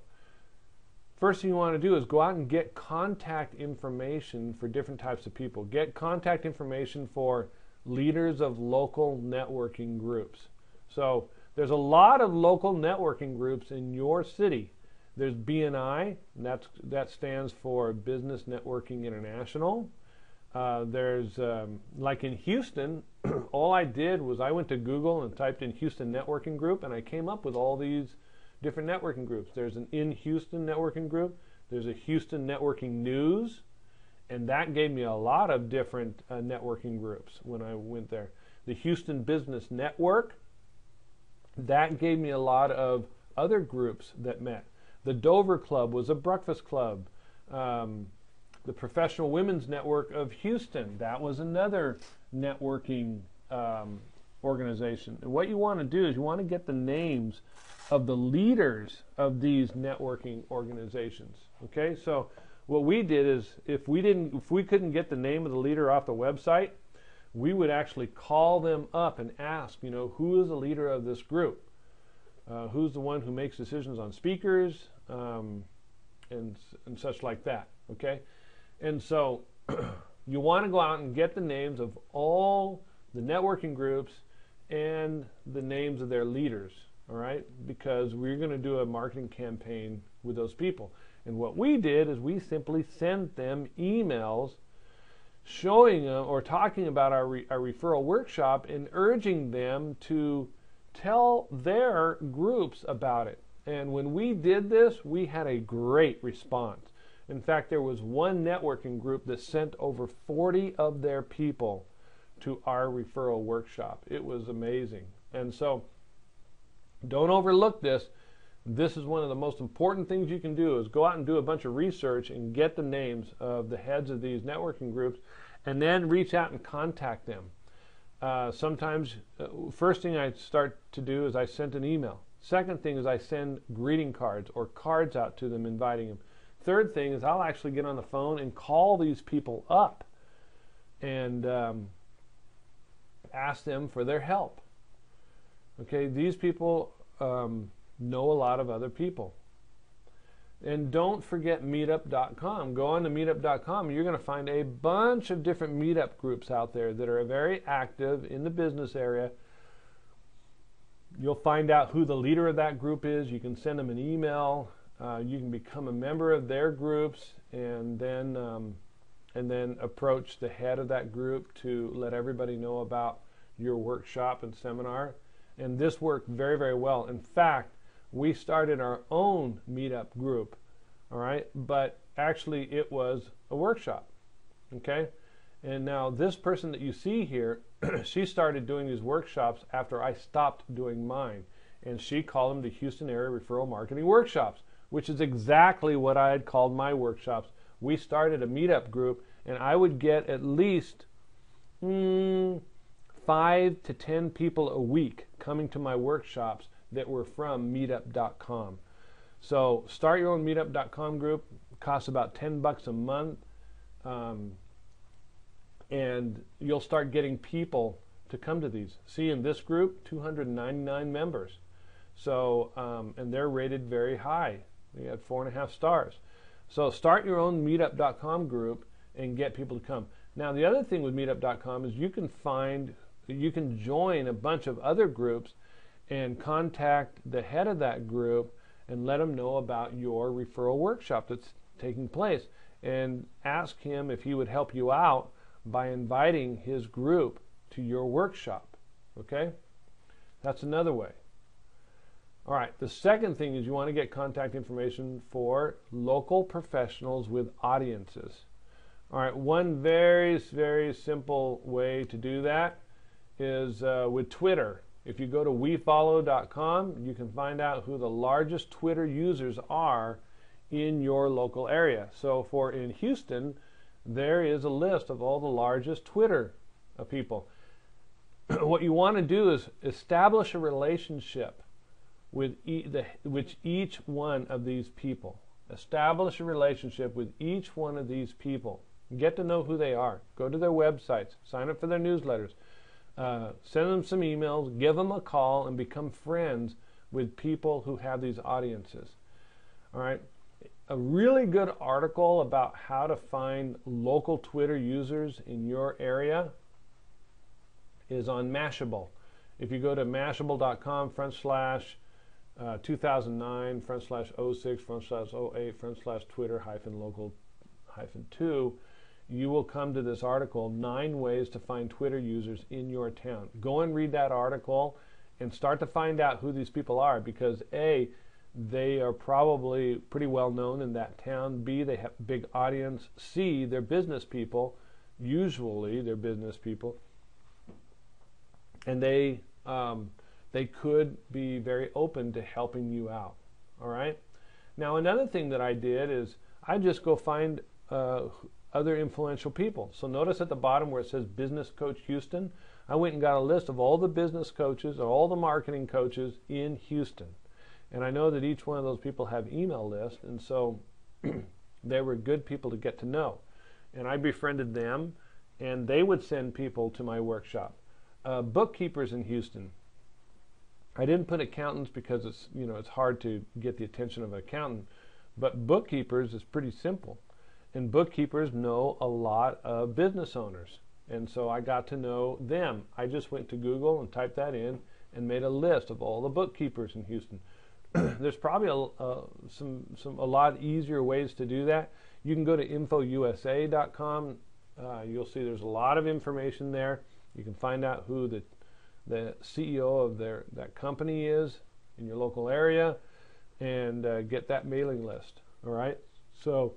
first thing you want to do is go out and get contact information for different types of people. Get contact information for leaders of local networking groups. So there's a lot of local networking groups in your city. There's BNI, and that stands for Business Networking International. There's, like in Houston, all I did was I went to Google and typed in Houston Networking Group, and I came up with all these different networking groups. There's an In Houston networking group. There's a Houston Networking News, and that gave me a lot of different networking groups when I went there. The Houston Business Network, that gave me a lot of other groups that met. The Dover Club was a breakfast club. The Professional Women's Network of Houston, that was another networking organization. And what you want to do is you want to get the names of the leaders of these networking organizations. Okay, so what we did is if we couldn't get the name of the leader off the website, we would actually call them up and ask, who is the leader of this group? Who's the one who makes decisions on speakers and such like that? Okay, and so you want to go out and get the names of all the networking groups and the names of their leaders, all right? Because we're going to do a marketing campaign with those people. And what we did is we simply sent them emails showing them or talking about our referral workshop and urging them to tell their groups about it. And when we did this, we had a great response. In fact, there was one networking group that sent over 40 of their people to our referral workshop. It was amazing. And so don't overlook this. This is one of the most important things you can do is go out and do a bunch of research and get the names of the heads of these networking groups and then reach out and contact them. Sometimes, first thing I start to do is I send an email. Second thing is I send greeting cards or cards out to them inviting them. Third thing is I'll actually get on the phone and call these people up and ask them for their help. Okay, these people know a lot of other people. And don't forget meetup.com. Go on to meetup.com and you're going to find a bunch of different meetup groups out there that are very active in the business area. You'll find out who the leader of that group is. You can send them an email. You can become a member of their groups and then approach the head of that group to let everybody know about your workshop and seminar. And this worked very, very well. In fact, we started our own meetup group, all right? But actually it was a workshop, okay? And now this person that you see here, she started doing these workshops after I stopped doing mine. And she called them the Houston Area Referral Marketing Workshops, which is exactly what I had called my workshops. We started a meetup group, and I would get at least 5 to 10 people a week coming to my workshops that were from meetup.com. So start your own meetup.com group. It costs about $10 a month. And you'll start getting people to come to these. See, in this group, 299 members. So, and they're rated very high. They had 4.5 stars. So start your own meetup.com group and get people to come. Now, the other thing with meetup.com is you can join a bunch of other groups and contact the head of that group and let them know about your referral workshop that's taking place and ask him if he would help you out by inviting his group to your workshop. Okay? That's another way. All right, the second thing is you want to get contact information for local professionals with audiences. All right, one very, very simple way to do that is with Twitter. If you go to wefollow.com, you can find out who the largest Twitter users are in your local area. So for in Houston, there is a list of all the largest Twitter people. What you want to do is establish a relationship with each one of these people. Establish a relationship with each one of these people. Get to know who they are. Go to their websites. Sign up for their newsletters. Send them some emails. Give them a call and become friends with people who have these audiences. All right. A really good article about how to find local Twitter users in your area is on Mashable. If you go to mashable.com/2009/06/08/Twitter-local-2, you will come to this article, 9 ways to find Twitter users in your town. Go and read that article and start to find out who these people are because A, they are probably pretty well known in that town. B, they have a big audience. C, they're business people. Usually they're business people. And they could be very open to helping you out. All right? Now, another thing that I did is I just go find other influential people. So notice at the bottom where it says Business Coach Houston, I went and got a list of all the business coaches or all the marketing coaches in Houston. And I know that each one of those people have email lists, and so they were good people to get to know. And I befriended them, and they would send people to my workshop. Bookkeepers in Houston. I didn't put accountants because it's hard to get the attention of an accountant, but bookkeepers is pretty simple. And bookkeepers know a lot of business owners. And so I got to know them. I just went to Google and typed that in and made a list of all the bookkeepers in Houston. There's probably a lot easier ways to do that. You can go to infousa.com. You'll see there's a lot of information there. You can find out who the CEO of that company is in your local area and get that mailing list. All right. So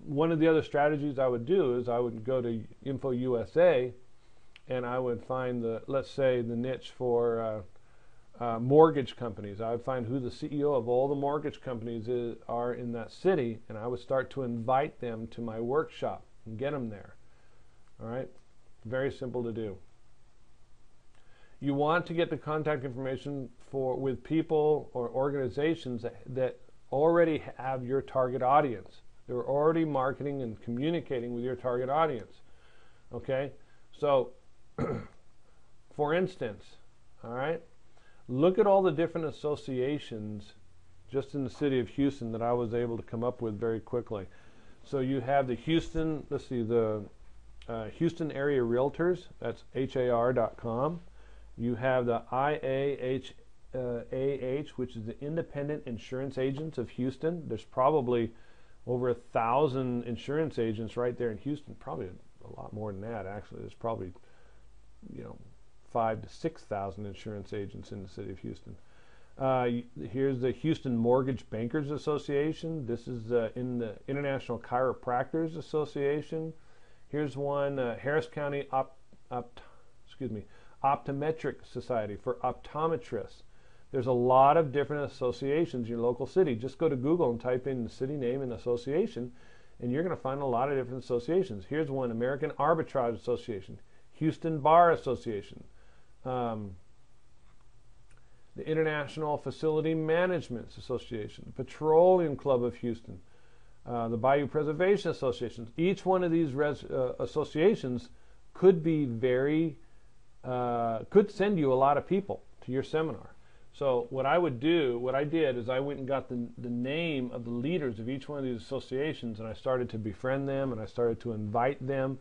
one of the other strategies I would do is I would go to InfoUSA and I would find let's say the niche for mortgage companies. I would find who the CEO of all the mortgage companies are in that city, and I would start to invite them to my workshop and get them there. All right, very simple to do. You want to get the contact information with people or organizations that already have your target audience. They're already marketing and communicating with your target audience. Okay? So, for instance, all right, look at all the different associations just in the city of Houston that I was able to come up with very quickly. So you have the Houston, let's see, the Houston Area Realtors, that's HAR.com. You have the IAHAH, which is the Independent Insurance Agents of Houston. There's probably over 1,000 insurance agents right there in Houston. Probably a lot more than that, actually. There's probably, 5,000 to 6,000 insurance agents in the city of Houston. Here's the Houston Mortgage Bankers Association. This is in the International Chiropractors Association. Here's one, Harris County Optometric Society for optometrists. There's a lot of different associations in your local city. Just go to Google and type in the city name and association, and you're going to find a lot of different associations. Here's one, American Arbitrage Association, Houston Bar Association, the International Facility Management Association, the Petroleum Club of Houston, the Bayou Preservation Association. Each one of these associations could be could send you a lot of people to your seminar. So what I did is I went and got the name of the leaders of each one of these associations, and I started to befriend them, and I started to invite them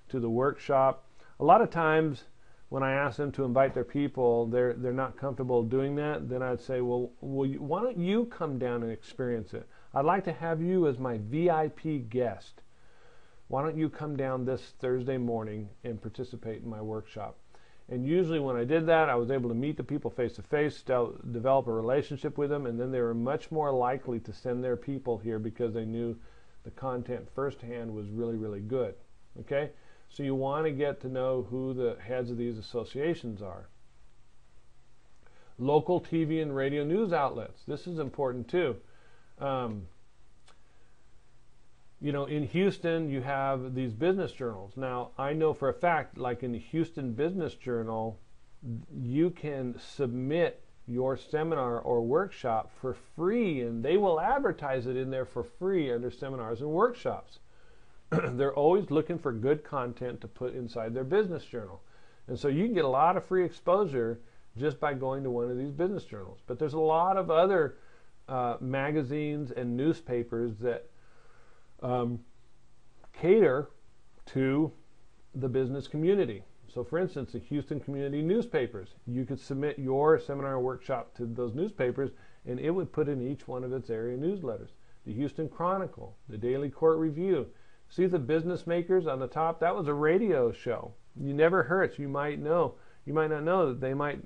to the workshop. A lot of times when I ask them to invite their people, they're not comfortable doing that. Then I'd say, well, why don't you come down and experience it? I'd like to have you as my VIP guest. Why don't you come down this Thursday morning and participate in my workshop? And usually when I did that, I was able to meet the people face to face, develop a relationship with them, and then they were much more likely to send their people here because they knew the content firsthand was really, really good. Okay? So you want to get to know who the heads of these associations are. Local TV and radio news outlets. This is important too. In Houston, you have these business journals. Now, I know for a fact, like in the Houston Business Journal, you can submit your seminar or workshop for free, and they will advertise it in there for free under seminars and workshops. They're always looking for good content to put inside their business journal. And so you can get a lot of free exposure just by going to one of these business journals. But there's a lot of other magazines and newspapers that cater to the business community. So for instance, the Houston Community Newspapers, you could submit your seminar or workshop to those newspapers and it would put in each one of its area newsletters. The Houston Chronicle, the Daily Court Review. See the Business Makers on the top? That was a radio show. You never heard it. You might not know that they might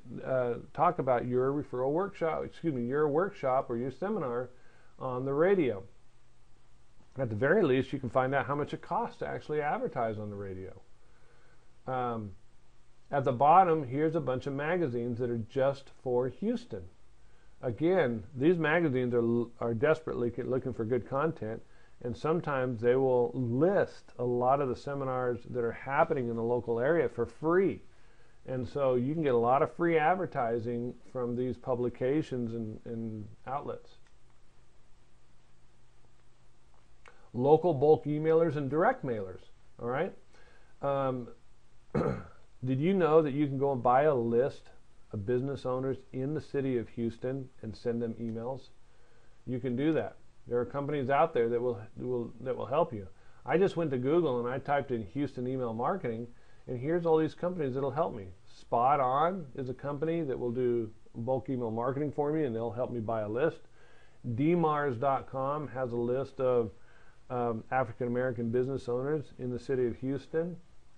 talk about your referral workshop, your workshop or your seminar on the radio. At the very least, you can find out how much it costs to actually advertise on the radio. At the bottom, here's a bunch of magazines that are just for Houston. Again, these magazines are desperately looking for good content, And sometimes they will list a lot of the seminars that are happening in the local area for free. And so you can get a lot of free advertising from these publications and outlets. Local bulk emailers and direct mailers, all right? Did you know that you can go and buy a list of business owners in the city of Houston and send them emails? You can do that. There are companies out there that will help you. I just went to Google and I typed in Houston email marketing, and here's all these companies that'll help me. Spot On is a company that will do bulk email marketing for me, and they'll help me buy a list. DMARS.com has a list of African American business owners in the city of Houston.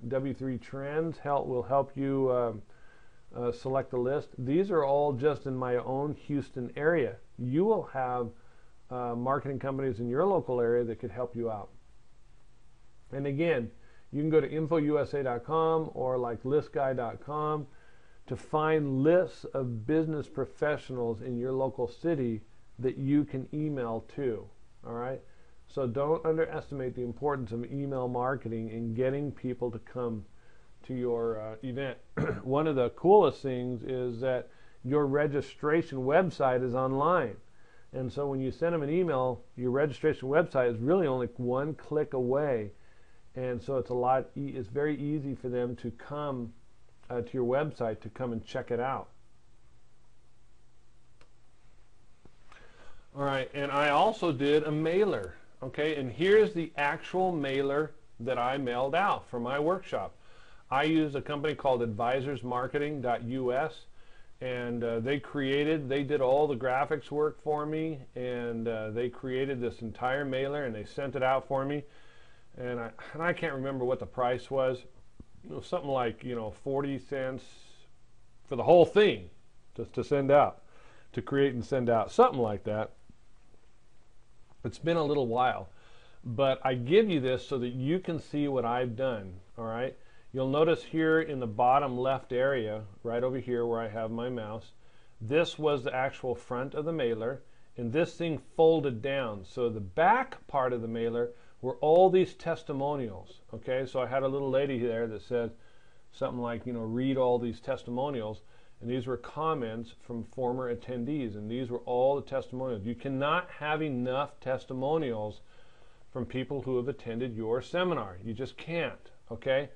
W3 Trends will help you select a list. These are all just in my own Houston area. You will have marketing companies in your local area that could help you out. And again, you can go to infousa.com or like listguy.com to find lists of business professionals in your local city that you can email to. All right? So don't underestimate the importance of email marketing and getting people to come to your event. One of the coolest things is that your registration website is online. And so when you send them an email, your registration website is really only one click away. And so it's very easy for them to come to your website to come and check it out. All right, and I also did a mailer. Okay, and here's the actual mailer that I mailed out for my workshop. I used a company called advisorsmarketing.us, and they did all the graphics work for me, and they created this entire mailer, and they sent it out for me. And I can't remember what the price was. It was something like 40 cents for the whole thing to send out, to create and send out, something like that. It's been a little while, but I give you this so that you can see what I've done. All right, you'll notice here in the bottom left area, right over here where I have my mouse, this was the actual front of the mailer, and this thing folded down. So the back part of the mailer were all these testimonials. Okay, so I had a little lady there that said something like, read all these testimonials. And these were comments from former attendees, and these were all the testimonials. You cannot have enough testimonials from people who have attended your seminar. You just can't, okay?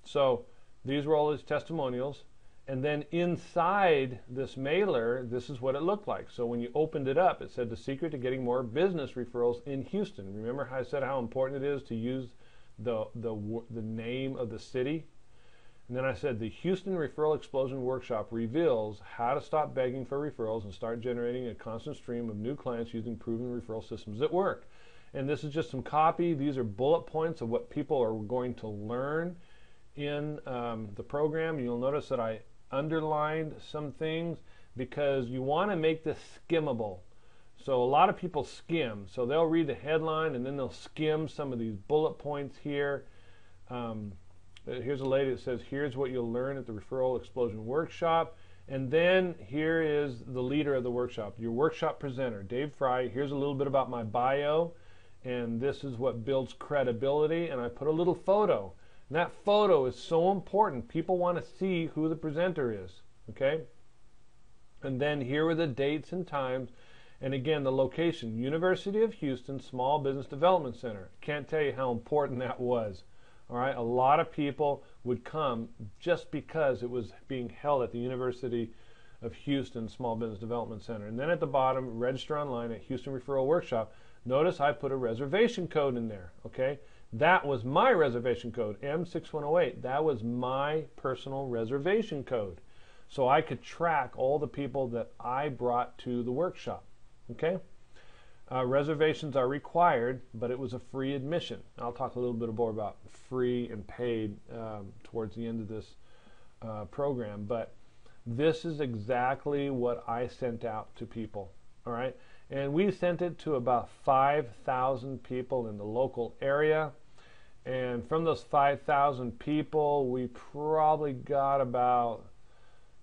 So these were all his testimonials, and then inside this mailer, this is what it looked like. So when you opened it up, it said the secret to getting more business referrals in Houston. Remember how I said how important it is to use the name of the city? And then I said the Houston Referral Explosion Workshop reveals how to stop begging for referrals and start generating a constant stream of new clients using proven referral systems that work. And this is just some copy. These are bullet points of what people are going to learn in the program. You'll notice that I underlined some things because you want to make this skimmable. So a lot of people skim. So they'll read the headline and then they'll skim some of these bullet points here. Here's a lady that says, here's what you'll learn at the Referral Explosion Workshop. And then here is the leader of the workshop, your workshop presenter, Dave Fry. Here's a little bit about my bio, and this is what builds credibility. And I put a little photo. And that photo is so important. People want to see who the presenter is, okay? And then here are the dates and times. And again, the location, University of Houston Small Business Development Center. Can't tell you how important that was. All right, a lot of people would come just because it was being held at the University of Houston Small Business Development Center. And then at the bottom, register online at Houston Referral Workshop. Notice I put a reservation code in there, okay? That was my reservation code, M6108. That was my personal reservation code. So I could track all the people that I brought to the workshop, okay? Reservations are required, but it was a free admission. I'll talk a little bit more about free and paid towards the end of this program, but this is exactly what I sent out to people, all right? And we sent it to about 5,000 people in the local area, and from those 5,000 people, we probably got about,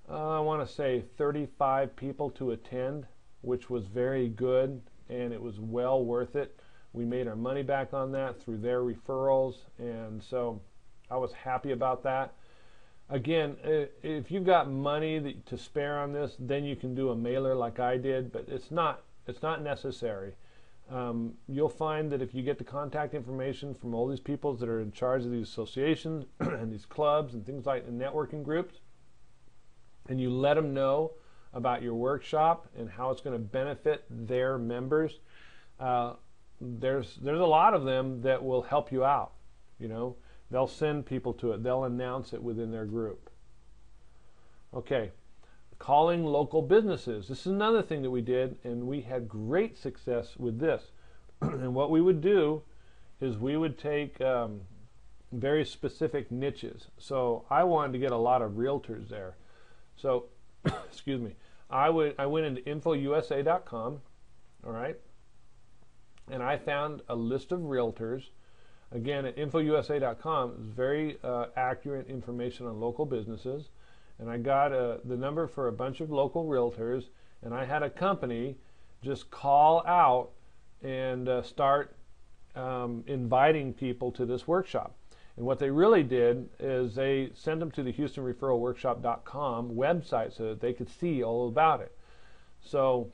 I want to say 35 people to attend, which was very good. And it was well worth it. We made our money back on that through their referrals, and so I was happy about that. Again, if you've got money to spare on this, then you can do a mailer like I did, but it's not necessary. You'll find that if you get the contact information from all these people that are in charge of these associations and these clubs and things like the networking groups, and you let them know about your workshop and how it's going to benefit their members, there's a lot of them that will help you out. They'll send people to it. They'll announce it within their group. Okay, calling local businesses. This is another thing that we did, and we had great success with this. And what we would do is we would take very specific niches. So I wanted to get a lot of realtors there. So, excuse me, I went into infousa.com, all right, and I found a list of realtors. Again, at infousa.com is very accurate information on local businesses. And I got the number for a bunch of local realtors, and I had a company just call out and start inviting people to this workshop. And what they really did is they sent them to the HoustonReferralWorkshop.com website so that they could see all about it. So,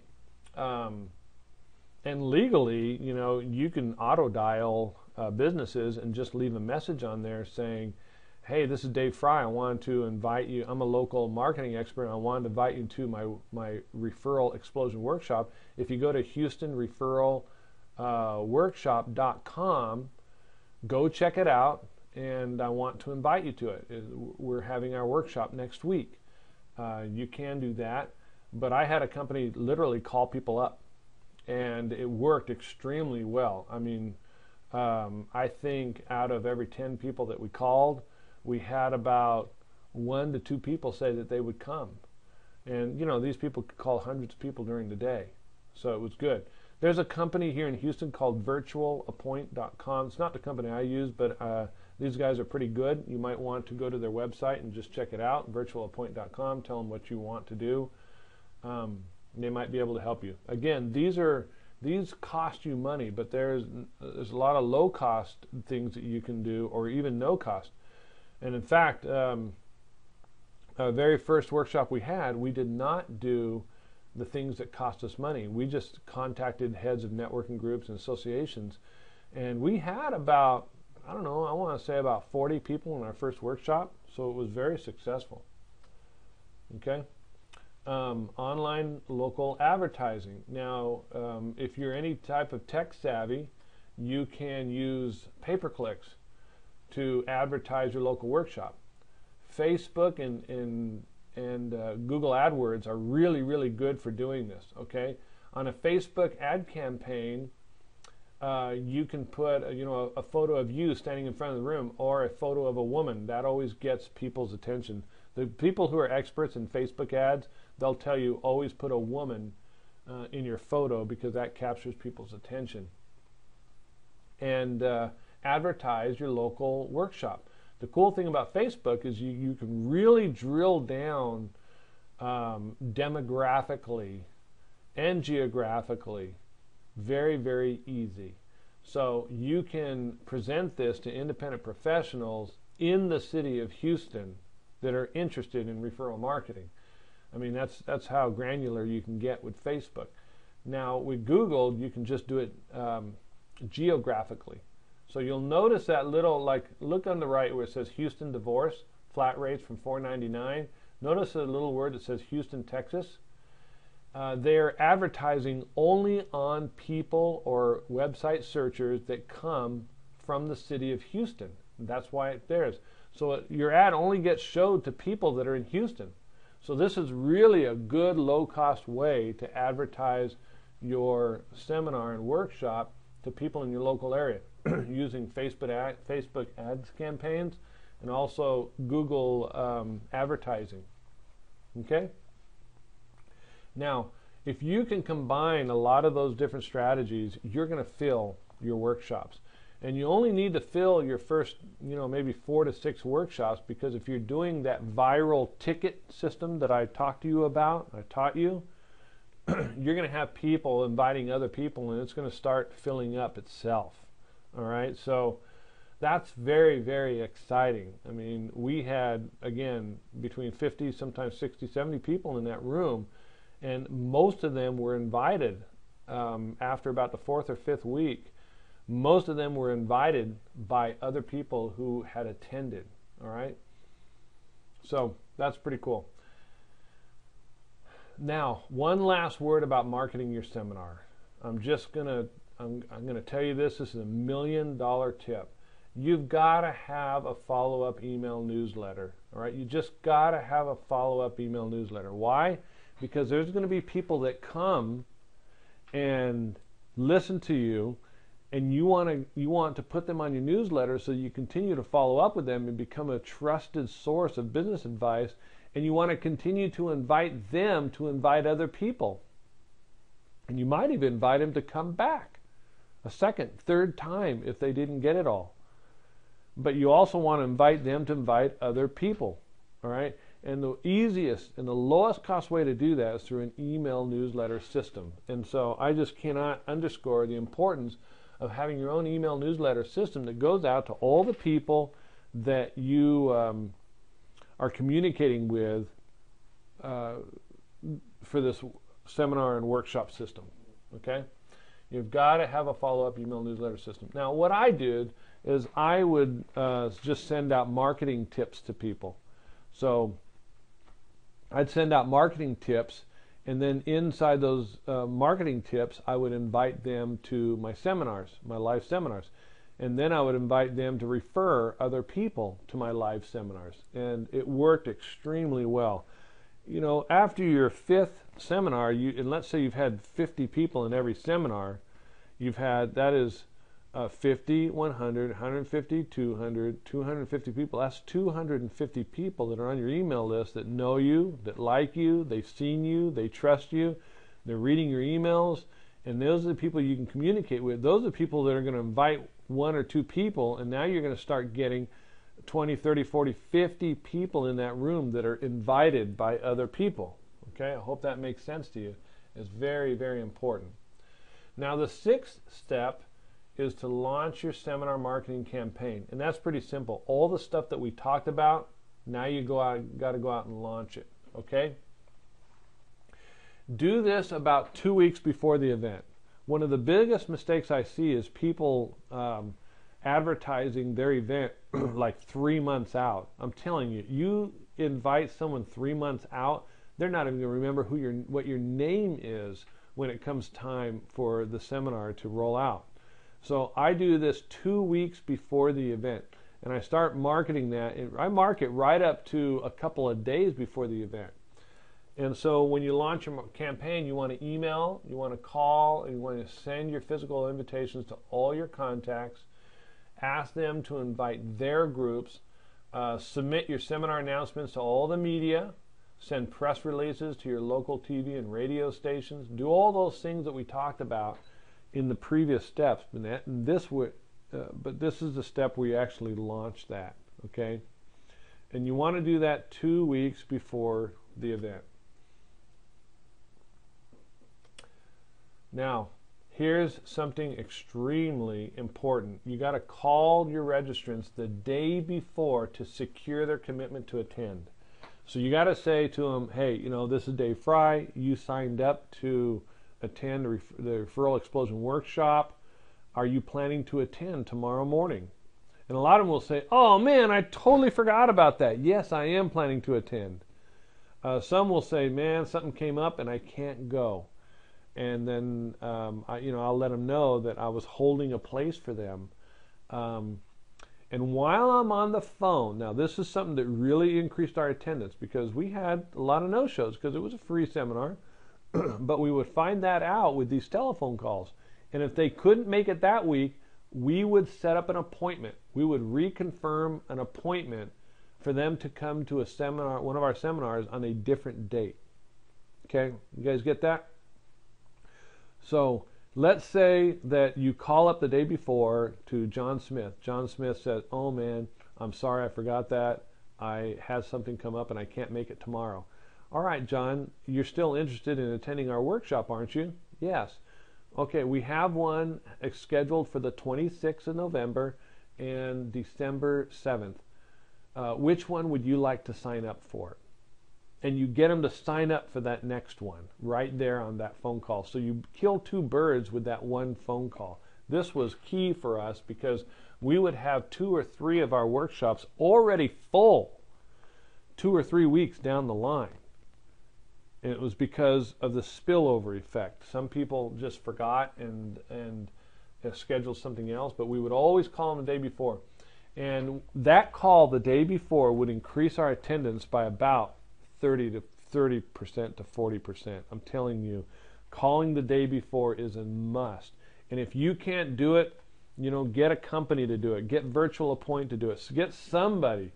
and legally, you can auto dial businesses and just leave a message on there saying, hey, this is Dave Fry. I wanted to invite you. I'm a local marketing expert. And I wanted to invite you to my referral explosion workshop. If you go to HoustonReferralWorkshop.com, go check it out, and I want to invite you to it. We're having our workshop next week. You can do that, but I had a company literally call people up, and it worked extremely well. I mean, I think out of every 10 people that we called, we had about 1 to 2 people say that they would come. And, these people could call hundreds of people during the day. So it was good. There's a company here in Houston called virtualappoint.com. It's not the company I use, but these guys are pretty good. You might want to go to their website and just check it out, virtualappoint.com. Tell them what you want to do. They might be able to help you. Again, these cost you money, but there's a lot of low-cost things that you can do, or even no cost. And in fact, our very first workshop we had, we did not do the things that cost us money. We just contacted heads of networking groups and associations, and we had about, I want to say about 40 people in our first workshop, so it was very successful. Okay. Online local advertising. Now, if you're any type of tech savvy, you can use pay-per-clicks to advertise your local workshop. Facebook and Google AdWords are really, really good for doing this. Okay, on a Facebook ad campaign, you can put a photo of you standing in front of the room, or a photo of a woman. That always gets people's attention. The people who are experts in Facebook ads, they'll tell you always put a woman in your photo, because that captures people's attention. And advertise your local workshop. The cool thing about Facebook is you can really drill down demographically and geographically very, very easy. So you can present this to independent professionals in the city of Houston that are interested in referral marketing. I mean, that's how granular you can get with Facebook. Now with Google, you can just do it geographically. So you'll notice that little, look on the right where it says Houston divorce, flat rates from $4.99. Notice a little word that says Houston, Texas. They're advertising only on people or website searchers that come from the city of Houston. That's why it's theirs. So your ad only gets showed to people that are in Houston. So this is really a good low-cost way to advertise your seminar and workshop to people in your local area using Facebook ads campaigns and also Google advertising. Okay? Now, if you can combine a lot of those different strategies, you're going to fill your workshops. And you only need to fill your first, maybe 4 to 6 workshops, because if you're doing that viral ticket system that I talked to you about, I taught you, you're going to have people inviting other people, and it's going to start filling up itself. All right, so that's very, very exciting. I mean, we had, again, between 50, sometimes 60, 70 people in that room, and most of them were invited after about the 4th or 5th week. Most of them were invited by other people who had attended. All right, so that's pretty cool. Now, one last word about marketing your seminar. I'm gonna tell you this. This is $1 million tip. You've got to have a follow-up email newsletter. All right, you just got to have a follow-up email newsletter. Why? Because there's going to be people that come and listen to you, and you want to put them on your newsletter so you continue to follow up with them and become a trusted source of business advice. And you want to continue to invite them to invite other people. And you might even invite them to come back a second, third time if they didn't get it all. But you also want to invite them to invite other people. All right? And the easiest and the lowest cost way to do that is through an email newsletter system. And so I just cannot underscore the importance of having your own email newsletter system that goes out to all the people that you are communicating with for this seminar and workshop system. Okay? You've got to have a follow-up email newsletter system. Now, what I did is I would just send out marketing tips to people. So I'd send out marketing tips, and then inside those marketing tips, I would invite them to my seminars, my live seminars. And then I would invite them to refer other people to my live seminars. And it worked extremely well. You know, after your 5th seminar, and let's say you've had 50 people in every seminar, that is 50, 100, 150, 200, 250 people. That's 250 people that are on your email list that know you, that like you, they've seen you, they trust you, they're reading your emails, and those are the people you can communicate with. Those are the people that are going to invite 1 or 2 people, and now you're going to start getting 20, 30, 40, 50 people in that room that are invited by other people. Okay, I hope that makes sense to you. It's very, very important. Now, the 6th step is to launch your seminar marketing campaign, and that's pretty simple. All the stuff that we talked about, now you got to go out and launch it. Okay? Do this about 2 weeks before the event. One of the biggest mistakes I see is people advertising their event like 3 months out. I'm telling you, you invite someone 3 months out, they're not even going to remember what your name is when it comes time for the seminar to roll out. So I do this 2 weeks before the event, and I start marketing that. And I market right up to a couple of days before the event. And so when you launch your campaign, you want to email, you want to call, and you want to send your physical invitations to all your contacts, ask them to invite their groups, submit your seminar announcements to all the media, send press releases to your local TV and radio stations, do all those things that we talked about in the previous steps. But this is the step where you actually launch that, okay? And you want to do that 2 weeks before the event. Now, here's something extremely important. You got to call your registrants the day before to secure their commitment to attend. So you got to say to them, hey, you know, this is Dave Fry. You signed up to attend the Referral Explosion Workshop. Are you planning to attend tomorrow morning? And a lot of them will say, oh man, I totally forgot about that. Yes, I am planning to attend. Some will say, man, something came up and I can't go. And then I'll let them know that I was holding a place for them. And while I'm on the phone, now this is something that really increased our attendance because we had a lot of no-shows because it was a free seminar, but we would find that out with these telephone calls. And if they couldn't make it that week, we would set up an appointment. We would reconfirm an appointment for them to come to a seminar, one of our seminars, on a different date. Okay, you guys get that? So let's say that you call up the day before to John Smith. John Smith says, oh man, I'm sorry I forgot that. I had something come up and I can't make it tomorrow. All right, John, you're still interested in attending our workshop, aren't you? Yes. Okay, we have one scheduled for the 26th of November and December 7th. Which one would you like to sign up for? And you get them to sign up for that next one right there on that phone call. So you kill two birds with that one phone call. This was key for us because we would have 2 or 3 of our workshops already full 2 or 3 weeks down the line. And it was because of the spillover effect. Some people just forgot and scheduled something else, but we would always call them the day before. And that call the day before would increase our attendance by about 30% to 40%. I'm telling you, calling the day before is a must. And if you can't do it, get a company to do it. Get Virtual Appoint to do it. So get somebody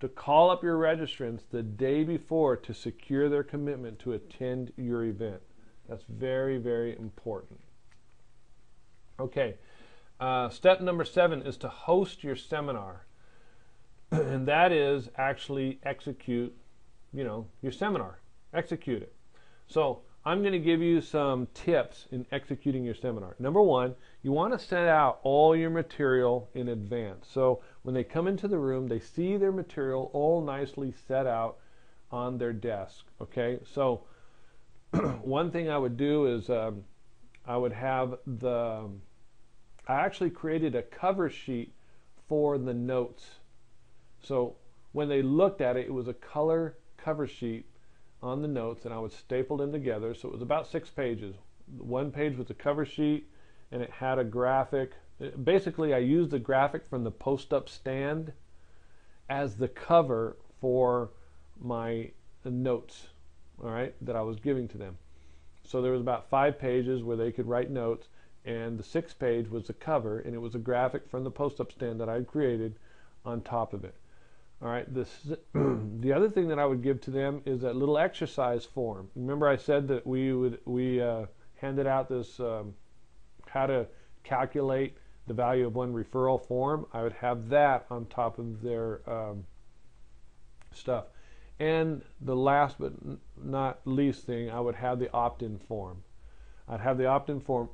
to call up your registrants the day before to secure their commitment to attend your event. That's very, very important. Okay, step number 7 is to host your seminar. And that is actually execute your seminar. Execute it. So I'm going to give you some tips in executing your seminar. Number 1, you want to set out all your material in advance. So when they come into the room, they see their material all nicely set out on their desk. Okay, so one thing I would do is I would have I actually created a cover sheet for the notes. So when they looked at it, it was a color cover sheet on the notes, and I would staple them together. So it was about 6 pages. One page was a cover sheet, and it had a graphic. Basically, I used the graphic from the post-up stand as the cover for my notes, all right, that I was giving to them. So there was about 5 pages where they could write notes, and the 6th page was the cover, and it was a graphic from the post-up stand that I had created on top of it. All right, the other thing that I would give to them is that little exercise form. Remember I said that we handed out this how to calculate the value of one referral form. I would have that on top of their stuff. And the last but not least thing, I would have the opt-in form. I'd have the opt-in form,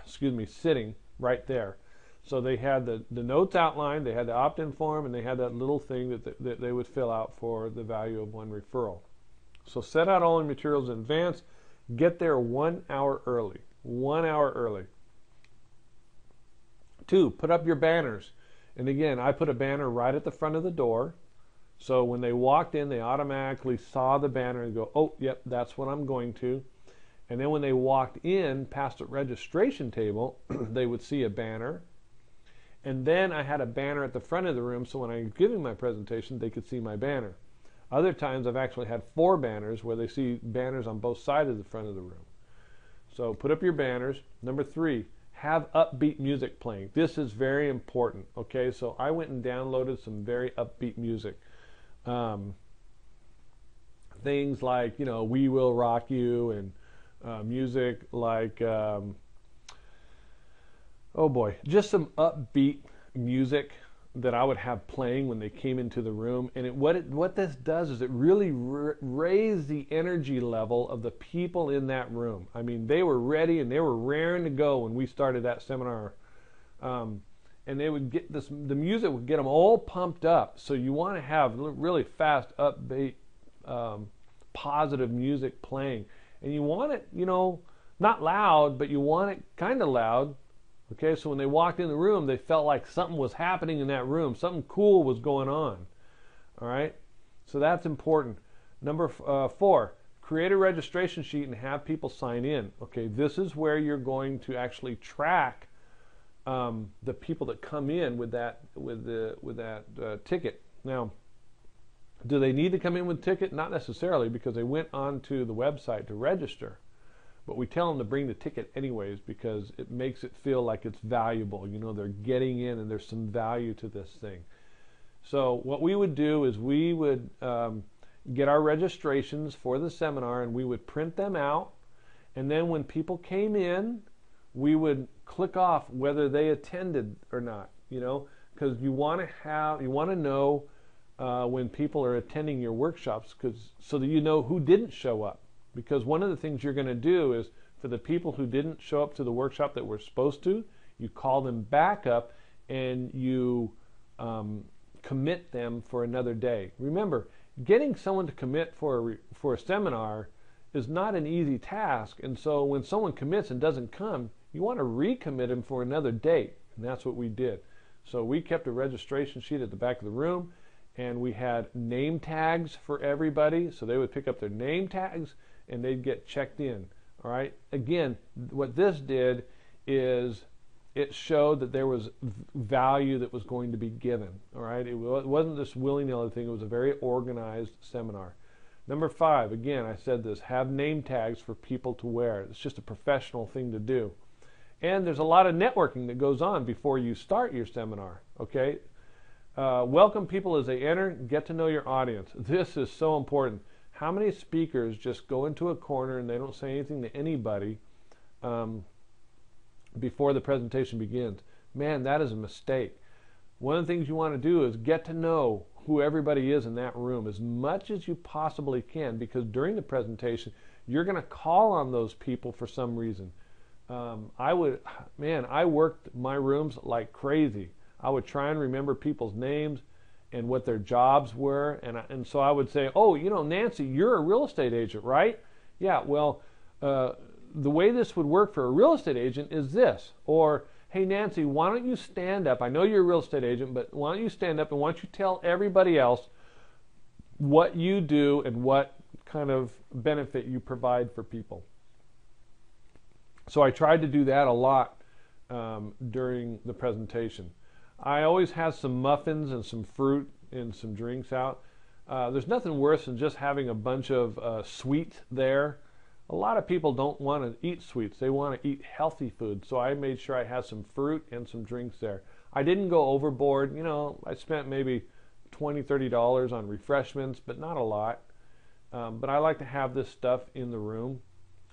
excuse me, sitting right there. So they had the notes outlined, they had the opt-in form, and they had that little thing that they would fill out for the value of one referral. So set out all the materials in advance. Get there 1 hour early. 1 hour early. 2, put up your banners. And again, I put a banner right at the front of the door. So when they walked in, they automatically saw the banner and go, oh, yep, that's what I'm going to. And then when they walked in past the registration table, they would see a banner. And then I had a banner at the front of the room, so when I was giving my presentation, they could see my banner. Other times I've actually had 4 banners where they see banners on both sides of the front of the room. So put up your banners. Number 3, have upbeat music playing. This is very important. Okay, so I went and downloaded some very upbeat music. Things like, We Will Rock You, and music like, oh boy, just some upbeat music that I would have playing when they came into the room. And what this does is it really raises the energy level of the people in that room. I mean, they were ready and they were raring to go when we started that seminar. And they would get the music would get them all pumped up. So you want to have really fast, upbeat, positive music playing. And you want it, not loud, but you want it kind of loud. Okay, so when they walked in the room, they felt like something was happening in that room. Something cool was going on. All right, so that's important. Number 4, create a registration sheet and have people sign in. Okay, this is where you're going to actually track the people that come in with that ticket. Now, do they need to come in with a ticket? Not necessarily, because they went onto the website to register. But we tell them to bring the ticket anyways because it makes it feel like it's valuable. They're getting in and there's some value to this thing. So what we would do is we would get our registrations for the seminar and we would print them out. And then when people came in, we would click off whether they attended or not. Because you want to know when people are attending your workshops, so that you know who didn't show up. Because one of the things you're going to do is, for the people who didn't show up to the workshop that were supposed to, you call them back up and you commit them for another day. Remember, getting someone to commit for a seminar is not an easy task, and so when someone commits and doesn't come, you want to recommit them for another date, and that's what we did. So we kept a registration sheet at the back of the room, and we had name tags for everybody, so they would pick up their name tags and they'd get checked in. All right. Again, what this did is it showed that there was value that was going to be given. All right. It wasn't this willy-nilly thing. It was a very organized seminar. Number 5, again, I said this, have name tags for people to wear. It's just a professional thing to do. And there's a lot of networking that goes on before you start your seminar. Okay. Welcome people as they enter. Get to know your audience. This is so important. How many speakers just go into a corner and they don't say anything to anybody before the presentation begins? Man, that is a mistake. One of the things you want to do is get to know who everybody is in that room as much as you possibly can, because during the presentation you're going to call on those people for some reason. I worked my rooms like crazy. I would try and remember people's names and what their jobs were, and so I would say, oh, you know, Nancy, you're a real estate agent, right? Yeah, well, the way this would work for a real estate agent is this. Or, hey, Nancy, why don't you stand up? I know you're a real estate agent, but why don't you stand up and why don't you tell everybody else what you do and what kind of benefit you provide for people. So I tried to do that a lot during the presentation. I always have some muffins and some fruit and some drinks out. There's nothing worse than just having a bunch of sweets there. A lot of people don't want to eat sweets. They want to eat healthy food. So I made sure I had some fruit and some drinks there. I didn't go overboard. You know, I spent maybe $20, $30 on refreshments, but not a lot. But I like to have this stuff in the room.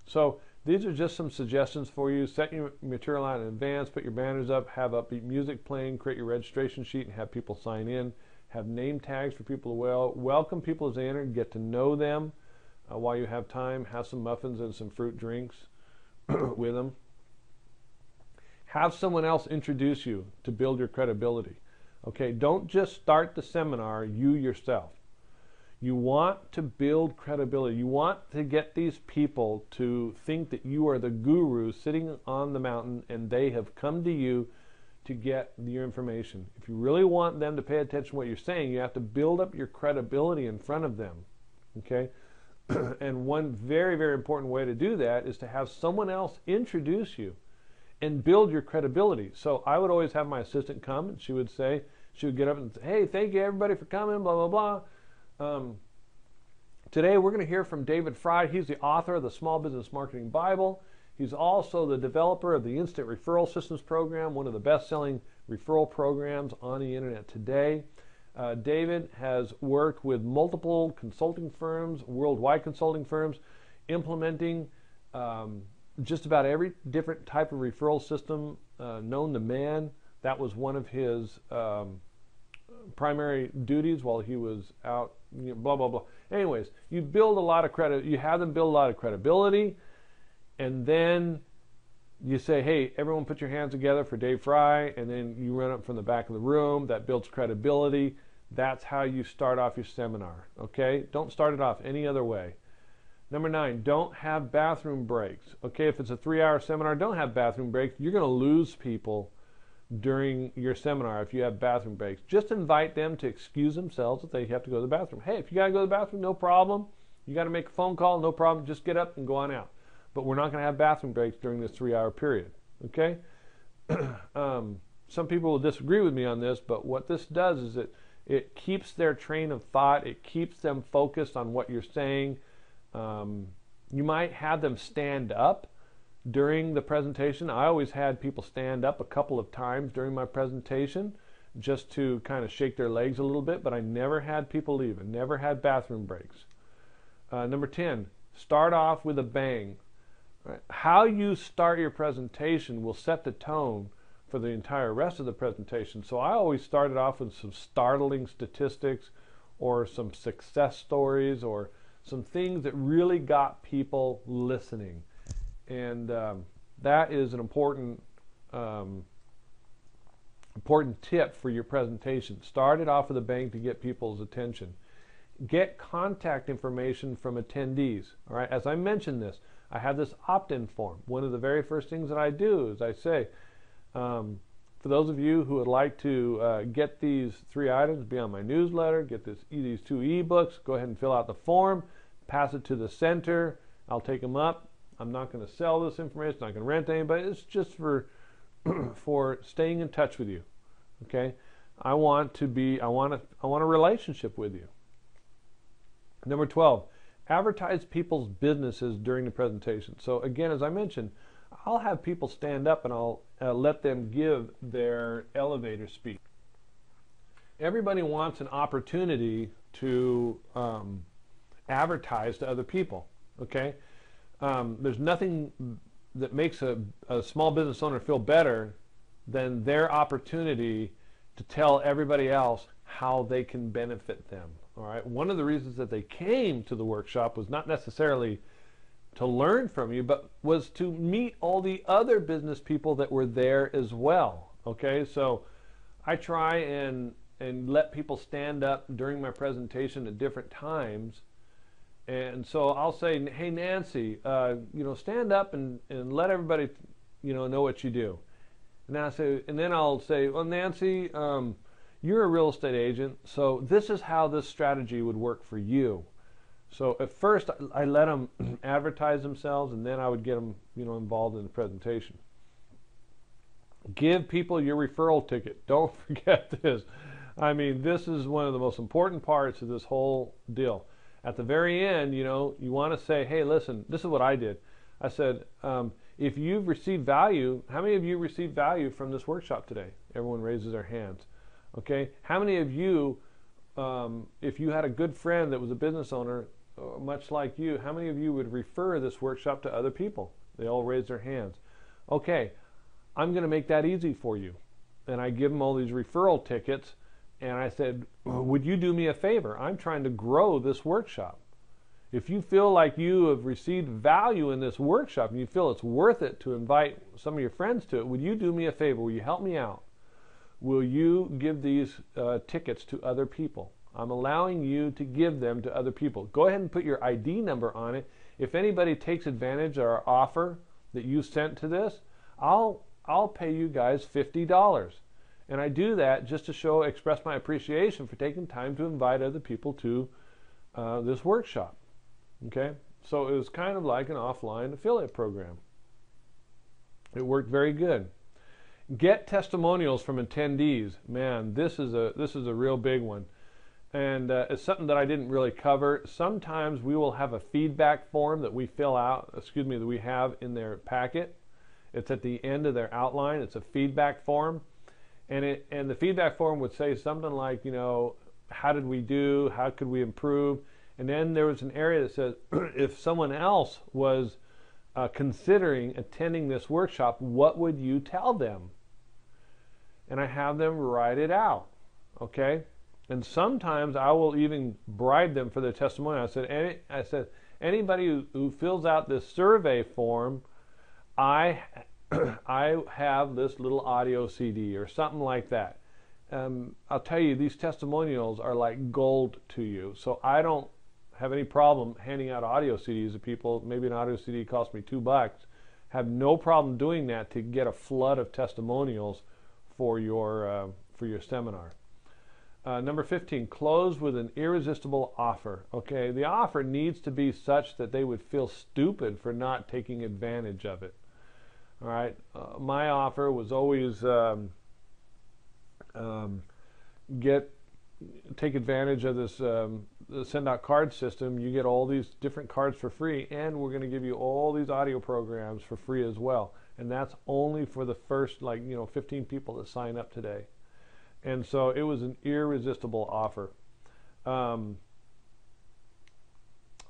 So these are just some suggestions for you. Set your material out in advance, put your banners up, have upbeat music playing, create your registration sheet and have people sign in, have name tags for people to welcome people as they enter, get to know them while you have time, have some muffins and some fruit drinks with them. Have someone else introduce you to build your credibility. Okay, don't just start the seminar you yourself. You want to build credibility. You want to get these people to think that you are the guru sitting on the mountain and they have come to you to get your information. If you really want them to pay attention to what you're saying, you have to build up your credibility in front of them. Okay? And one very, very important way to do that is to have someone else introduce you and build your credibility. So I would always have my assistant come and she would get up and say, hey, thank you everybody for coming, blah, blah, blah. Today we're going to hear from David Fry. He's the author of the Small Business Marketing Bible. He's also the developer of the Instant Referral Systems program, one of the best-selling referral programs on the internet today. David has worked with multiple consulting firms, worldwide consulting firms, implementing just about every different type of referral system known to man. That was one of his primary duties while he was out, you know, blah, blah, blah. Anyways, you build a lot of credit. You have them build a lot of credibility, and then you say, hey, everyone put your hands together for Dave Fry, and then you run up from the back of the room. That builds credibility. That's how you start off your seminar, okay? Don't start it off any other way. Number 9, don't have bathroom breaks. Okay, if it's a 3-hour seminar, don't have bathroom breaks. You're going to lose people during your seminar if you have bathroom breaks. Just invite them to excuse themselves if they have to go to the bathroom. Hey, if you got to go to the bathroom, no problem. You got to make a phone call, no problem. Just get up and go on out. But we're not going to have bathroom breaks during this 3-hour period. Okay? Some people will disagree with me on this, but what this does is it keeps their train of thought. It keeps them focused on what you're saying. You might have them stand up during the presentation. I always had people stand up a couple of times during my presentation just to kind of shake their legs a little bit, but I never had people leave. I never had bathroom breaks. Number 10, start off with a bang. Right. How you start your presentation will set the tone for the entire rest of the presentation. So I always started off with some startling statistics or some success stories or some things that really got people listening. And that is an important tip for your presentation. Start it off with a bang to get people's attention. Get contact information from attendees. All right, as I mentioned this, I have this opt-in form. One of the very first things that I do is I say, for those of you who would like to get these 3 items, be on my newsletter, get these 2 ebooks, go ahead and fill out the form, pass it to the center. I'll take them up. I'm not going to sell this information. I'm not going to rent anybody. It's just for for staying in touch with you. Okay, I want a relationship with you. Number 12, advertise people's businesses during the presentation. So again, as I mentioned, I'll have people stand up and I'll let them give their elevator speech. Everybody wants an opportunity to advertise to other people. Okay, there's nothing that makes a small business owner feel better than their opportunity to tell everybody else how they can benefit them. All right. One of the reasons that they came to the workshop was not necessarily to learn from you, but was to meet all the other business people that were there as well. Okay, so I try and let people stand up during my presentation at different times. And so I'll say, hey Nancy, stand up and let everybody know what you do. And then I'll say, well, Nancy, you're a real estate agent, so this is how this strategy would work for you. So at first I let them advertise themselves, and then I would get them involved in the presentation. Give people your referral ticket. Don't forget this. I mean, this is one of the most important parts of this whole deal. At the very end, you want to say, hey, listen, this is what I did. I said, if you've received value, how many of you received value from this workshop today? Everyone raises their hands. Okay, how many of you, if you had a good friend that was a business owner, much like you, how many of you would refer this workshop to other people? They all raise their hands. Okay, I'm going to make that easy for you. And I give them all these referral tickets, and I said, would you do me a favor? I'm trying to grow this workshop. If you feel like you have received value in this workshop and you feel it's worth it to invite some of your friends to it, would you do me a favor? Will you help me out? Will you give these tickets to other people? I'm allowing you to give them to other people. Go ahead and put your ID number on it. If anybody takes advantage of our offer that you sent to this, I'll pay you guys $50. And I do that just to express my appreciation for taking time to invite other people to this workshop. Okay, so it was kind of like an offline affiliate program. It worked very good. Get testimonials from attendees. Man, this is a real big one, and it's something that I didn't really cover. Sometimes we will have a feedback form that we fill out. that we have in their packet. It's at the end of their outline. It's a feedback form, and the feedback form would say something like, how did we do? How could we improve? And then there was an area that says, if someone else was considering attending this workshop, what would you tell them? And I have them write it out, okay? And sometimes I will even bribe them for their testimony. I said, anybody who fills out this survey form, I have this little audio CD or something like that. I'll tell you, these testimonials are like gold to you. So I don't have any problem handing out audio CDs to people. Maybe an audio CD cost me $2. Have no problem doing that to get a flood of testimonials for your seminar. Number 15, close with an irresistible offer. Okay, the offer needs to be such that they would feel stupid for not taking advantage of it. All right, my offer was always take advantage of this the send out card system. You get all these different cards for free, and we're going to give you all these audio programs for free as well. And that's only for the first 15 people that sign up today. And so it was an irresistible offer.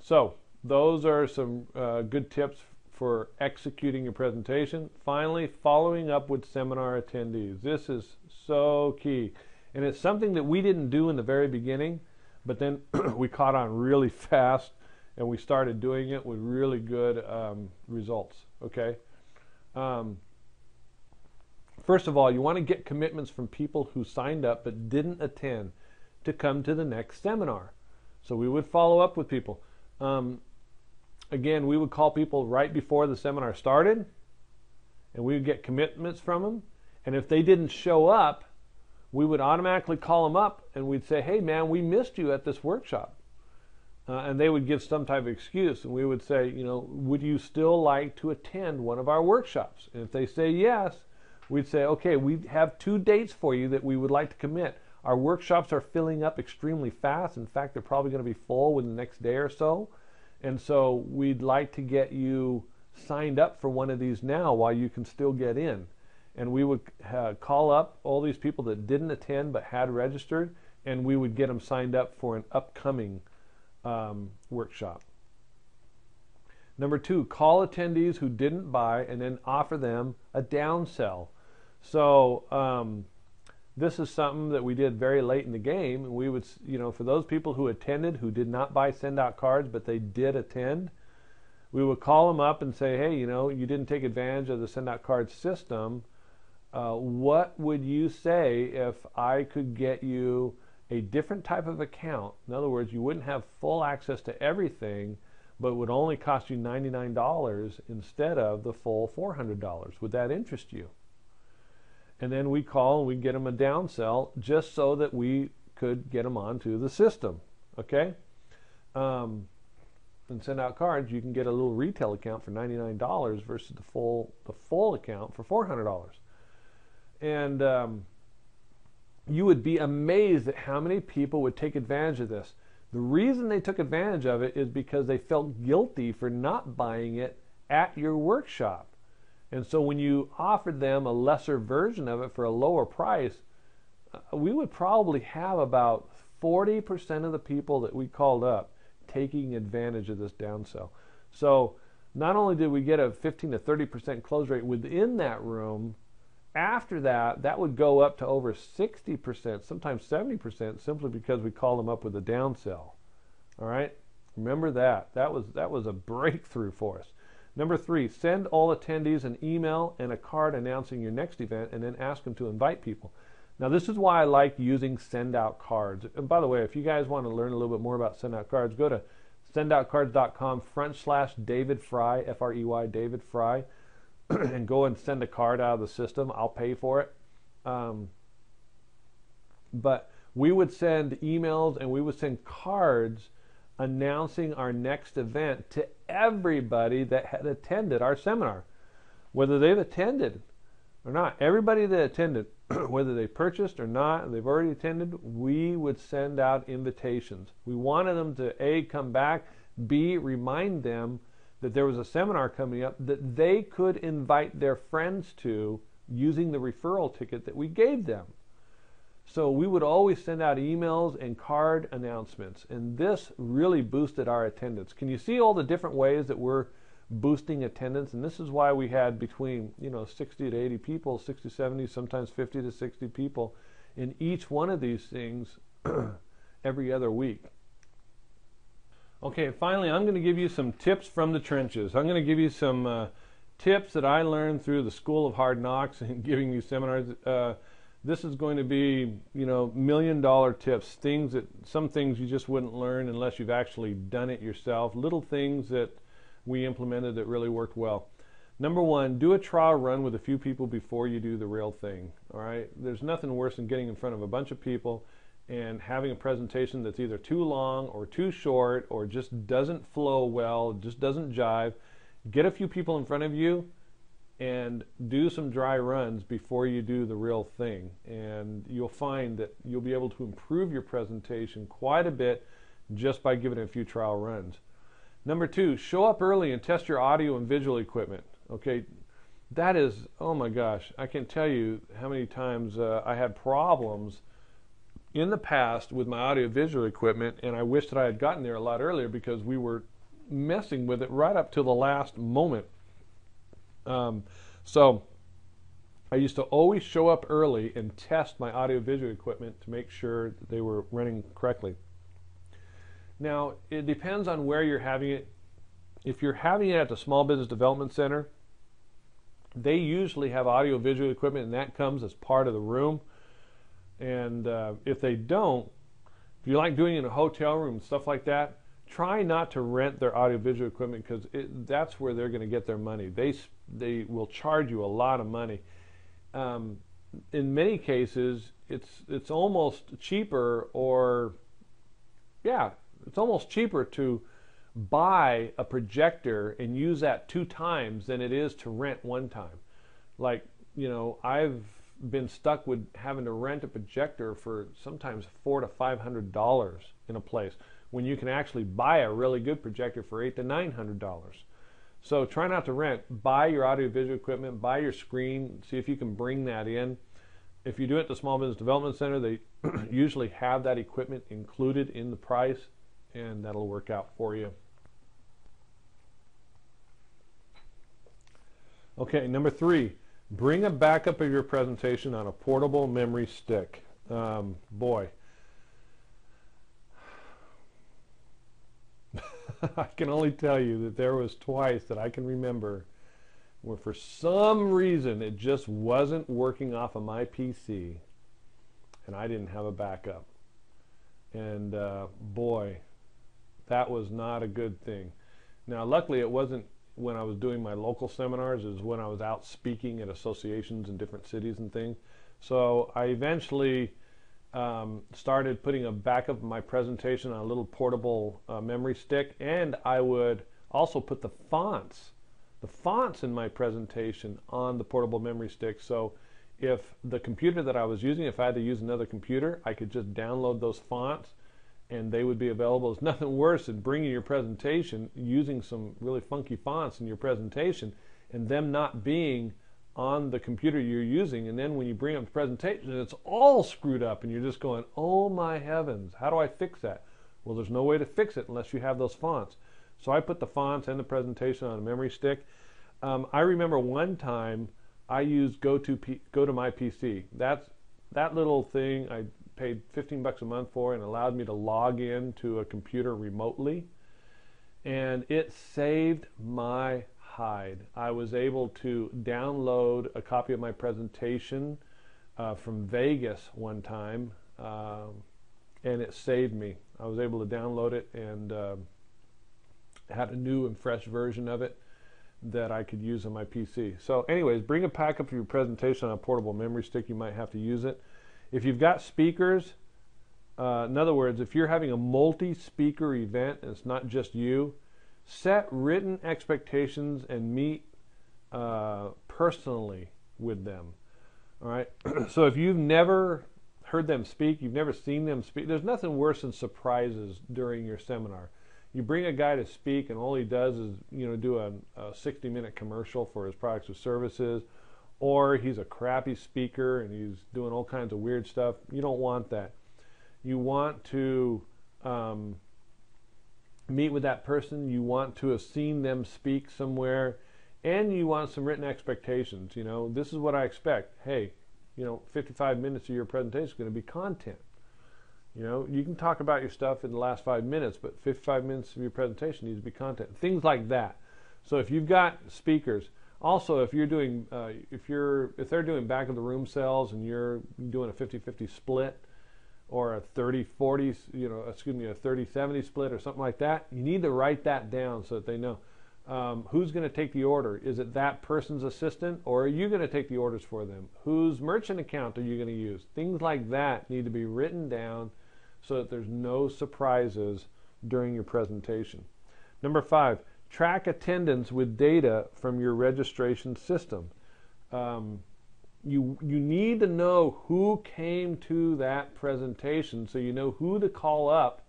So those are some good tips for executing your presentation. Finally, following up with seminar attendees. This is so key. And it's something that we didn't do in the very beginning, But then we caught on really fast, and we started doing it with really good results, okay? First of all, you want to get commitments from people who signed up but didn't attend to come to the next seminar. So we would follow up with people. Again, we would call people right before the seminar started, and we would get commitments from them. And if they didn't show up, we would automatically call them up, and we'd say, hey, man, we missed you at this workshop. And they would give some type of excuse, and we would say, would you still like to attend one of our workshops? And if they say yes, we'd say, okay, we have 2 dates for you that we would like to commit. Our workshops are filling up extremely fast. In fact, they're probably going to be full within the next day or so. And so we'd like to get you signed up for one of these now while you can still get in. And we would call up all these people that didn't attend but had registered, and we would get them signed up for an upcoming workshop. Number 2, call attendees who didn't buy and then offer them a downsell. So this is something that we did very late in the game. We would, for those people who attended who did not buy send-out cards but they did attend, we would call them up and say, hey, you didn't take advantage of the send-out card system. What would you say if I could get you a different type of account? In other words, you wouldn't have full access to everything, but it would only cost you $99 instead of the full $400. Would that interest you? And then we call and we get them a downsell just so that we could get them onto the system. Okay? And send out cards, you can get a little retail account for $99 versus the full account for $400. And you would be amazed at how many people would take advantage of this. The reason they took advantage of it is because they felt guilty for not buying it at your workshop. And so when you offered them a lesser version of it for a lower price, we would probably have about 40% of the people that we called up taking advantage of this downsell. So not only did we get a 15 to 30% close rate within that room, after that, that would go up to over 60%, sometimes 70%, simply because we call them up with a downsell. All right? Remember that. That was a breakthrough for us. Number 3, send all attendees an email and a card announcing your next event, and then ask them to invite people. Now, this is why I like using send-out cards. And by the way, if you guys want to learn a little bit more about send-out cards, go to sendoutcards.com/David Fry, F-R-E-Y, David Fry, and go and send a card out of the system. I'll pay for it. But we would send emails and we would send cards announcing our next event to everybody that had attended our seminar, whether they've attended or not. Everybody that attended, whether they purchased or not, they've already attended, we would send out invitations. We wanted them to A, come back, B, remind them that there was a seminar coming up that they could invite their friends to using the referral ticket that we gave them. So we would always send out emails and card announcements, and this really boosted our attendance. Can you see all the different ways that we're boosting attendance? And this is why we had between 60 to 80 people, 60, 70, sometimes 50 to 60 people in each one of these things every other week. Okay, finally, I'm going to give you some tips from the trenches. I'm going to give you some tips that I learned through the School of Hard Knocks and giving you seminars. This is going to be, million-dollar tips, some things you just wouldn't learn unless you've actually done it yourself, little things that we implemented that really worked well. Number 1, do a trial run with a few people before you do the real thing, all right? There's nothing worse than getting in front of a bunch of people and having a presentation that's either too long or too short or just doesn't flow well, just doesn't jive. Get a few people in front of you and do some dry runs before you do the real thing, and you'll find that you'll be able to improve your presentation quite a bit just by giving it a few trial runs. Number 2, show up early and test your audio and visual equipment. Okay, that is, oh my gosh, I can't tell you how many times I had problems in the past with my audio visual equipment, and I wish that I had gotten there a lot earlier because we were messing with it right up to the last moment. So I used to always show up early and test my audio visual equipment to make sure that they were running correctly. Now, it depends on where you're having it. If you're having it at the Small Business Development Center, they usually have audio-visual equipment, and that comes as part of the room. And if they don't, if you like doing it in a hotel room, stuff like that, try not to rent their audio-visual equipment, because that's where they're going to get their money. They will charge you a lot of money. In many cases, it's almost cheaper, it's almost cheaper to buy a projector and use that 2 times than it is to rent 1 time. Like, I've been stuck with having to rent a projector for sometimes $400 to $500 in a place, when you can actually buy a really good projector for $800 to $900. So try not to rent. Buy your audio-visual equipment, buy your screen, see if you can bring that in. If you do it at the Small Business Development Center, they usually have that equipment included in the price, and that'll work out for you. Okay, number 3, bring a backup of your presentation on a portable memory stick. Boy, I can only tell you that there was twice that I can remember where for some reason it just wasn't working off of my PC and I didn't have a backup. And boy, that was not a good thing. Now, luckily it wasn't when I was doing my local seminars. It was when I was out speaking at associations in different cities and things. So I eventually started putting a backup of my presentation on a little portable memory stick, and I would also put the fonts in my presentation on the portable memory stick. So if the computer that I was using, if I had to use another computer, I could just download those fonts and they would be available. There's nothing worse than bringing your presentation, using some really funky fonts in your presentation, and them not being on the computer you're using, and then when you bring up the presentation, it's all screwed up, and you're just going, oh my heavens, how do I fix that? Well, there's no way to fix it unless you have those fonts. So I put the fonts and the presentation on a memory stick. I remember one time I used Go to My PC. That little thing I paid $15 a month for, and allowed me to log in to a computer remotely, and it saved my hide. I was able to download a copy of my presentation from Vegas one time, and it saved me. I was able to download it and had a new and fresh version of it that I could use on my PC. So anyways, bring a backup of your presentation on a portable memory stick. You might have to use it. If you've got speakers, in other words, if you're having a multi-speaker event and it's not just you, set written expectations and meet personally with them. All right. So if you've never heard them speak, you've never seen them speak, there's nothing worse than surprises during your seminar. You bring a guy to speak and all he does is, do a 60-minute commercial for his products or services, or he's a crappy speaker and he's doing all kinds of weird stuff. You don't want that. You want to meet with that person. You want to have seen them speak somewhere, and you want some written expectations. This is what I expect. Hey, 55 minutes of your presentation is going to be content. You can talk about your stuff in the last 5 minutes, but 55 minutes of your presentation needs to be content. Things like that. So if you've got speakers, also if you're doing, if they're doing back of the room sales and you're doing a 50-50 split, or a 30-40, a 30-70 split or something like that, you need to write that down so that they know who's going to take the order. Is it that person's assistant, or are you going to take the orders for them? Whose merchant account are you going to use? Things like that need to be written down so that there's no surprises during your presentation. Number 5, track attendance with data from your registration system. You need to know who came to that presentation, so you know who to call up,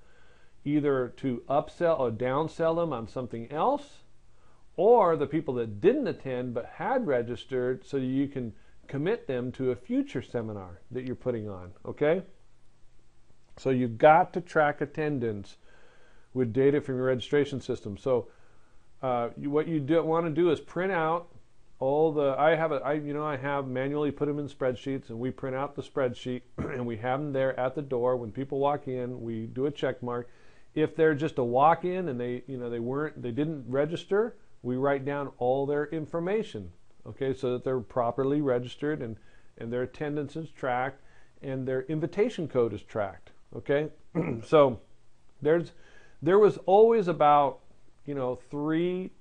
either to upsell or downsell them on something else, or the people that didn't attend but had registered, so you can commit them to a future seminar that you're putting on. Okay? So you've got to track attendance with data from your registration system. So what you want to do is print out all the, I have manually put them in spreadsheets, and we print out the spreadsheet and we have them there at the door. When people walk in, we do a check mark, If they're just a walk-in and they didn't register, we write down all their information, okay, so that they're properly registered and their attendance is tracked and their invitation code is tracked, okay? So there was always about 3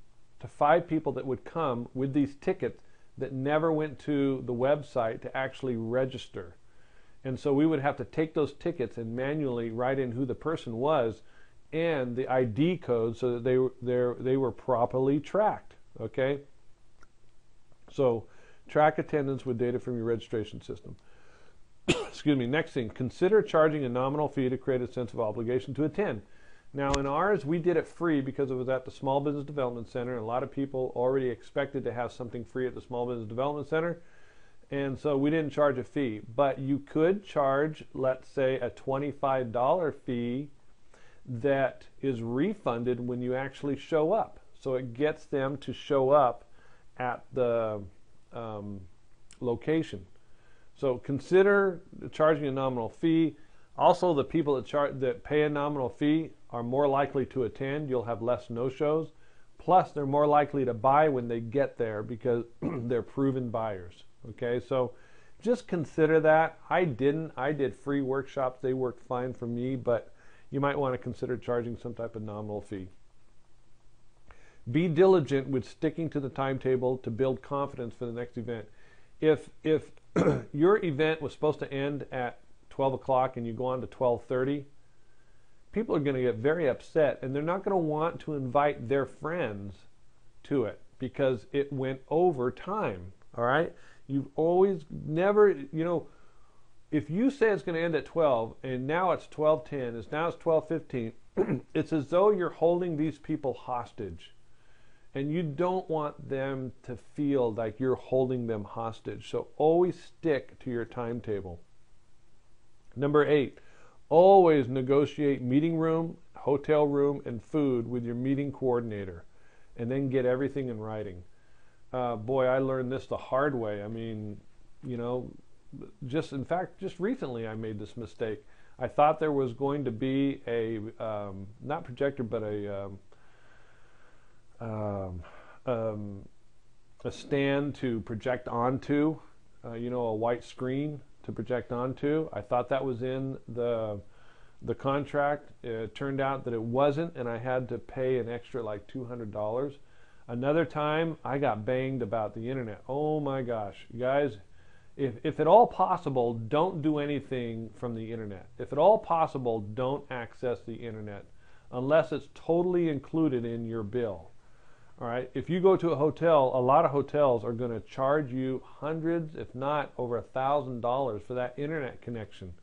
to 5 people that would come with these tickets that never went to the website to actually register. And so we would have to take those tickets and manually write in who the person was and the ID code so that they were properly tracked, okay? So track attendance with data from your registration system. Excuse me. Next thing, consider charging a nominal fee to create a sense of obligation to attend. Now in ours, we did it free because it was at the Small Business Development Center, and a lot of people already expected to have something free at the Small Business Development Center, and so we didn't charge a fee. But you could charge, let's say, a $25 fee that is refunded when you actually show up. So it gets them to show up at the location. So consider charging a nominal fee. Also, the people that pay a nominal fee are more likely to attend. You'll have less no-shows. Plus, they're more likely to buy when they get there because they're proven buyers. Okay, so just consider that. I didn't. I did free workshops. They worked fine for me, but you might want to consider charging some type of nominal fee. Be diligent with sticking to the timetable to build confidence for the next event. If your event was supposed to end at 12 o'clock and you go on to 12:30, people are going to get very upset, and they're not going to want to invite their friends to it because it went over time, all right? You've always never, if you say it's going to end at 12 and now it's 12:10, now it's 12:15, it's as though you're holding these people hostage. And you don't want them to feel like you're holding them hostage. So always stick to your timetable. Number 8, always negotiate meeting room, hotel room, and food with your meeting coordinator. And then get everything in writing. Boy, I learned this the hard way. I mean, just recently I made this mistake. I thought there was going to be a, not projector, but a stand to project onto, a white screen to project onto. I thought that was in the contract. It turned out that it wasn't, and I had to pay an extra like $200. Another time, I got banged about the internet. Oh my gosh, guys, if at all possible, don't do anything from the internet. If at all possible, don't access the internet unless it's totally included in your bill. All right. If you go to a hotel, a lot of hotels are going to charge you hundreds, if not over $1,000 for that internet connection.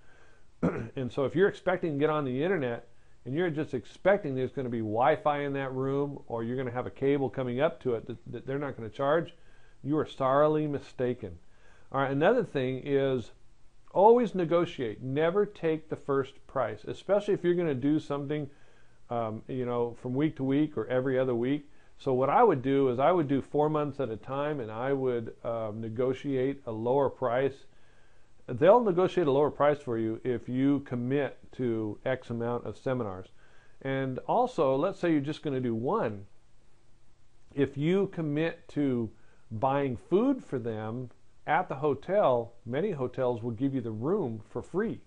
And so if you're expecting to get on the internet and you're just expecting there's going to be Wi-Fi in that room, or you're going to have a cable coming up to it that they're not going to charge, you are sorely mistaken. All right. Another thing is always negotiate. Never take the first price, especially if you're going to do something, from week to week or every other week. So what I would do is I would do 4 months at a time, and I would negotiate a lower price. They'll negotiate a lower price for you if you commit to X amount of seminars. And also, let's say you're just going to do one. If you commit to buying food for them at the hotel, many hotels will give you the room for free.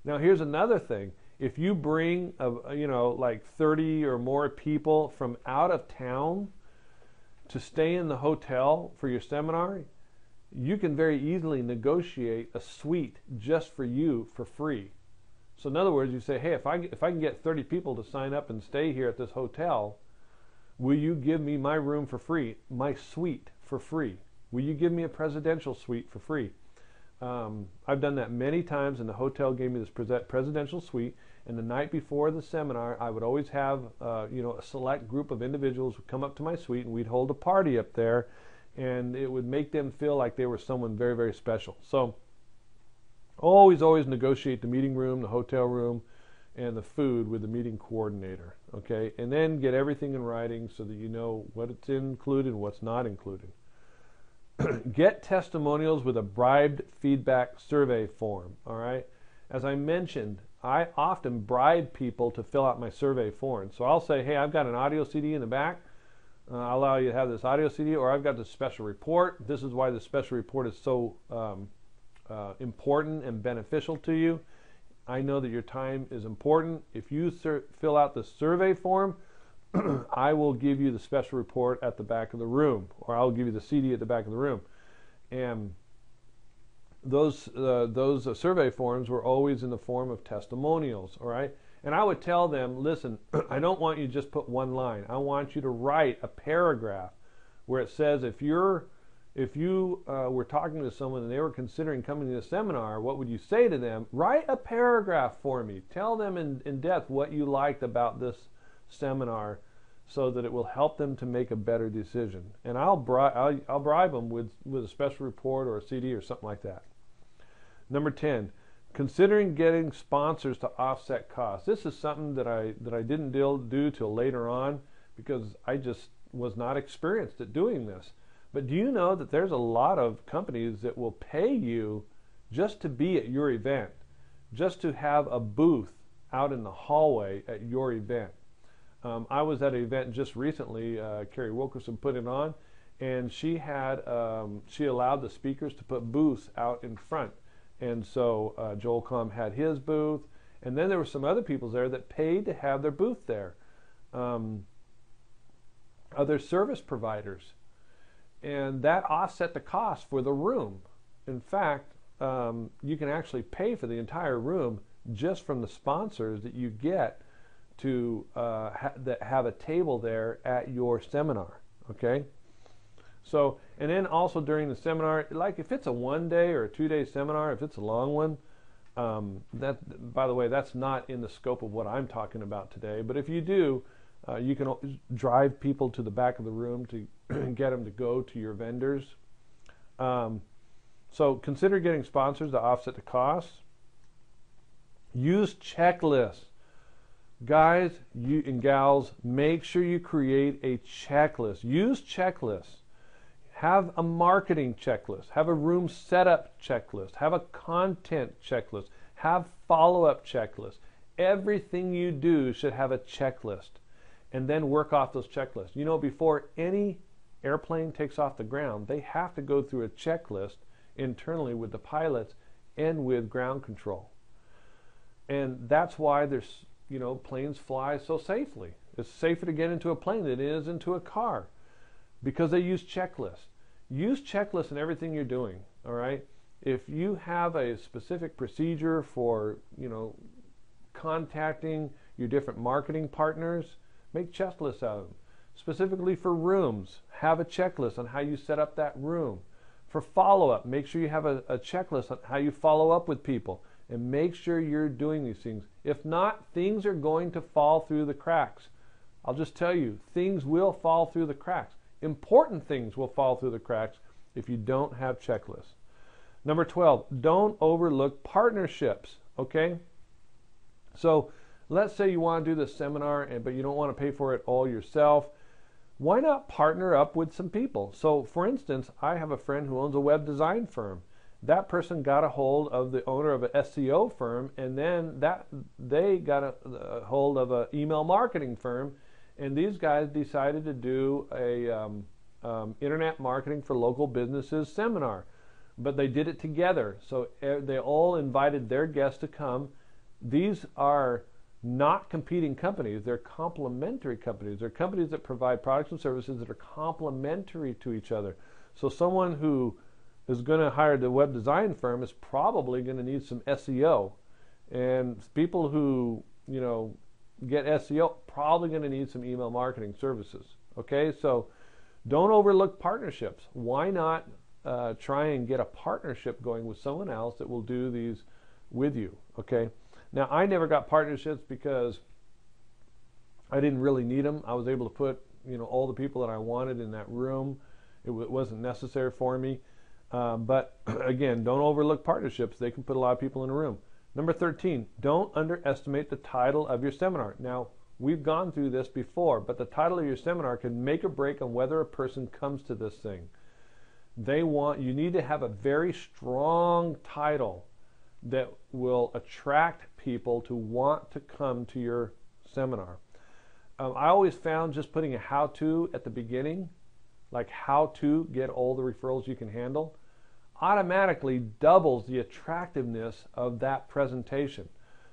Now, here's another thing. If you bring, like 30 or more people from out of town to stay in the hotel for your seminar, you can very easily negotiate a suite just for you for free. So in other words, you say, hey, if I can get 30 people to sign up and stay here at this hotel, will you give me my room for free, my suite for free? Will you give me a presidential suite for free? I've done that many times, and the hotel gave me this presidential suite. And the night before the seminar, I would always have a select group of individuals who come up to my suite, and we'd hold a party up there, and it would make them feel like they were someone very, very special. So always negotiate the meeting room, the hotel room, and the food with the meeting coordinator. Okay, and then get everything in writing so that you know what's included and what's not included. Get testimonials with a bribed feedback survey form. All right. As I mentioned, I often bribe people to fill out my survey form. So I'll say, hey, I've got an audio CD in the back. I'll allow you to have this audio CD, or I've got this special report. This is why this special report is so important and beneficial to you. I know that your time is important. If you fill out the survey form, I will give you the special report at the back of the room, or I'll give you the CD at the back of the room. And those survey forms were always in the form of testimonials, all right? And I would tell them, listen, I don't want you to just put one line. I want you to write a paragraph where it says if you were talking to someone and they were considering coming to the seminar, what would you say to them? Write a paragraph for me. Tell them in depth what you liked about this seminar so that it will help them to make a better decision. And I'll bribe them with a special report or a CD or something like that. Number 10, considering getting sponsors to offset costs. This is something that I didn't do till later on because I just was not experienced at doing this. But do you know that there's a lot of companies that will pay you just to be at your event, just to have a booth out in the hallway at your event? I was at an event just recently, Carrie Wilkerson put it on, and she allowed the speakers to put booths out in front. And so Joel Comm had his booth, and then there were some other people there that paid to have their booth there. Other service providers. And that offset the cost for the room. In fact, you can actually pay for the entire room just from the sponsors that you get to that have a table there at your seminar, okay? So, and then also during the seminar, like if it's a 1-day or a 2-day seminar, if it's a long one, that, by the way, that's not in the scope of what I'm talking about today, but if you do, you can drive people to the back of the room to get them to go to your vendors. So consider getting sponsors to offset the costs. Use checklists. Guys and gals, make sure you create a checklist. Use checklists. Have a marketing checklist. Have a room setup checklist. Have a content checklist. Have follow-up checklists. Everything you do should have a checklist. And then work off those checklists. You know, before any airplane takes off the ground, they have to go through a checklist internally with the pilots and with ground control. And that's why there's, you know, planes fly so safely. It's safer to get into a plane than it is into a car because they use checklists. Use checklists in everything you're doing, all right? If you have a specific procedure for, you know, contacting your different marketing partners, make checklists out of them. Specifically for rooms, have a checklist on how you set up that room. For follow-up, make sure you have a checklist on how you follow up with people. And make sure you're doing these things. If not, things are going to fall through the cracks. I'll just tell you, things will fall through the cracks. Important things will fall through the cracks if you don't have checklists. Number 12, don't overlook partnerships, okay? So let's say you want to do this seminar, but you don't want to pay for it all yourself. Why not partner up with some people? So for instance, I have a friend who owns a web design firm. That person got a hold of the owner of an SEO firm, and then they got a hold of an email marketing firm, and these guys decided to do a internet marketing for local businesses seminar. But they did it together, so they all invited their guests to come. These are not competing companies, they're complementary companies. They're companies that provide products and services that are complementary to each other. So someone who is going to hire the web design firm is probably going to need some SEO. And people who, you know, get SEO probably going to need some email marketing services. Okay, so don't overlook partnerships. Why not try and get a partnership going with someone else that will do these with you? Okay, now I never got partnerships because I didn't really need them. I was able to put, you know, all the people that I wanted in that room. It wasn't necessary for me. But again, don't overlook partnerships. They can put a lot of people in a room. Number 13, don't underestimate the title of your seminar. Now, we've gone through this before, but the title of your seminar can make or break on whether a person comes to this thing. You need to have a very strong title that will attract people to want to come to your seminar. I always found just putting a how-to at the beginning, like how to get all the referrals you can handle, automatically doubles the attractiveness of that presentation.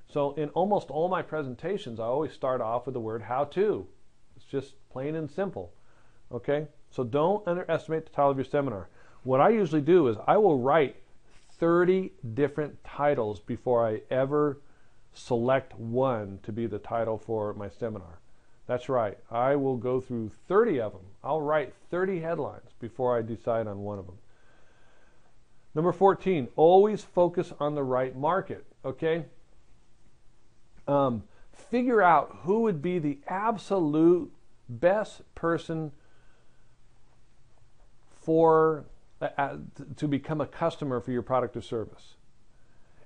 So in almost all my presentations, I always start off with the word how to. It's just plain and simple. Okay? So don't underestimate the title of your seminar. What I usually do is I will write 30 different titles before I ever select one to be the title for my seminar. That's right. I will go through 30 of them. I'll write 30 headlines before I decide on one of them. Number 14, always focus on the right market. Okay? Figure out who would be the absolute best person for to become a customer for your product or service,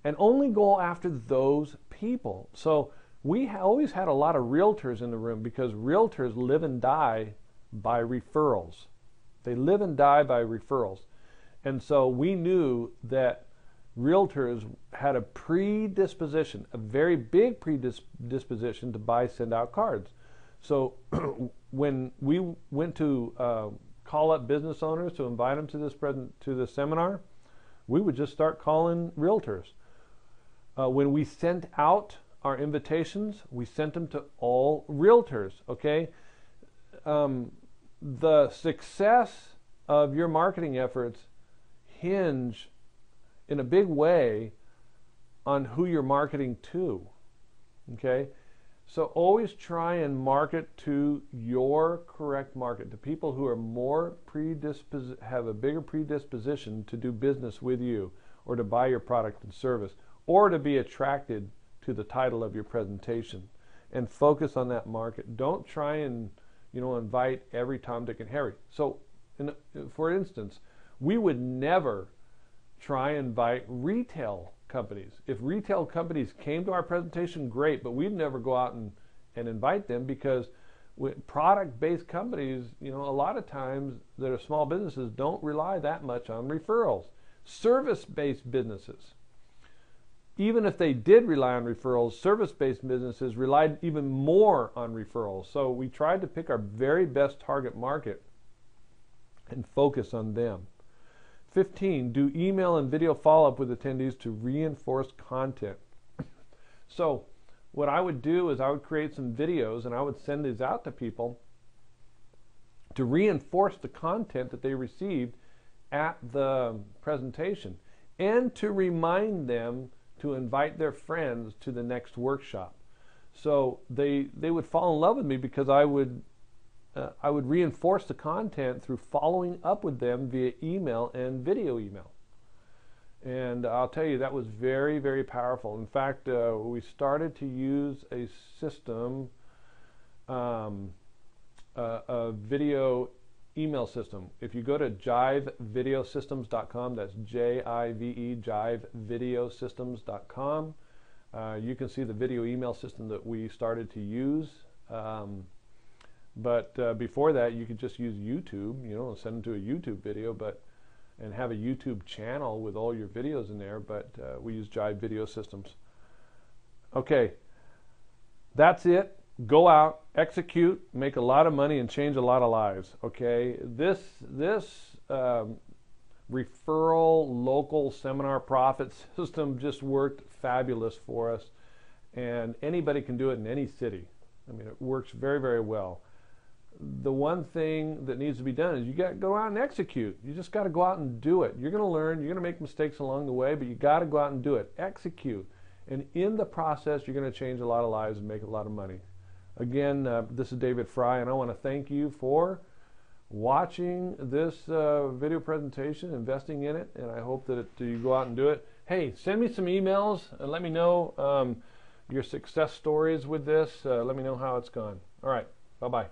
and only go after those people. So we always had a lot of realtors in the room because realtors live and die by referrals. They live and die by referrals. And so we knew that realtors had a predisposition, a very big predisposition to buy send out cards. So when we went to call up business owners to invite them to this seminar, we would just start calling realtors. When we sent out our invitations, we sent them to all realtors. Okay, the success of your marketing efforts hinge in a big way on who you're marketing to. Okay, so always try and market to your correct market, to people who are more have a bigger predisposition to do business with you, or to buy your product and service, or to be attracted to the title of your presentation, and focus on that market. Don't try and invite every Tom, Dick, and Harry. So, for instance, we would never try and invite retail companies. If retail companies came to our presentation, great, but we'd never go out and invite them, because with product-based companies, a lot of times that are small businesses don't rely that much on referrals. Service-based businesses, even if they did rely on referrals, service-based businesses relied even more on referrals. So we tried to pick our very best target market and focus on them. 15, do email and video follow-up with attendees to reinforce content. So what I would do is I would create some videos and I would send these out to people to reinforce the content that they received at the presentation, and to remind them to invite their friends to the next workshop. So they would fall in love with me because I would reinforce the content through following up with them via email and video email. And I'll tell you, that was very, very powerful. In fact, we started to use a system, a video email system. If you go to jivevideosystems.com, that's J-I-V-E, jivevideosystems.com, you can see the video email system that we started to use. But before that, you could just use YouTube, and send them to a YouTube video, and have a YouTube channel with all your videos in there. But we use Jive Video Systems. Okay, that's it. Go out, execute, make a lot of money, and change a lot of lives. Okay, this referral local seminar profit system just worked fabulous for us, and anybody can do it in any city. I mean, it works very, very well. The one thing that needs to be done is you got to go out and execute. You just got to go out and do it. You're going to learn, you're going to make mistakes along the way, but you got to go out and do it. Execute. And in the process, you're going to change a lot of lives and make a lot of money. Again, this is David Fry, and I want to thank you for watching this video presentation, investing in it, and I hope that you go out and do it. Hey, send me some emails and let me know your success stories with this. Let me know how it's gone. All right, bye-bye.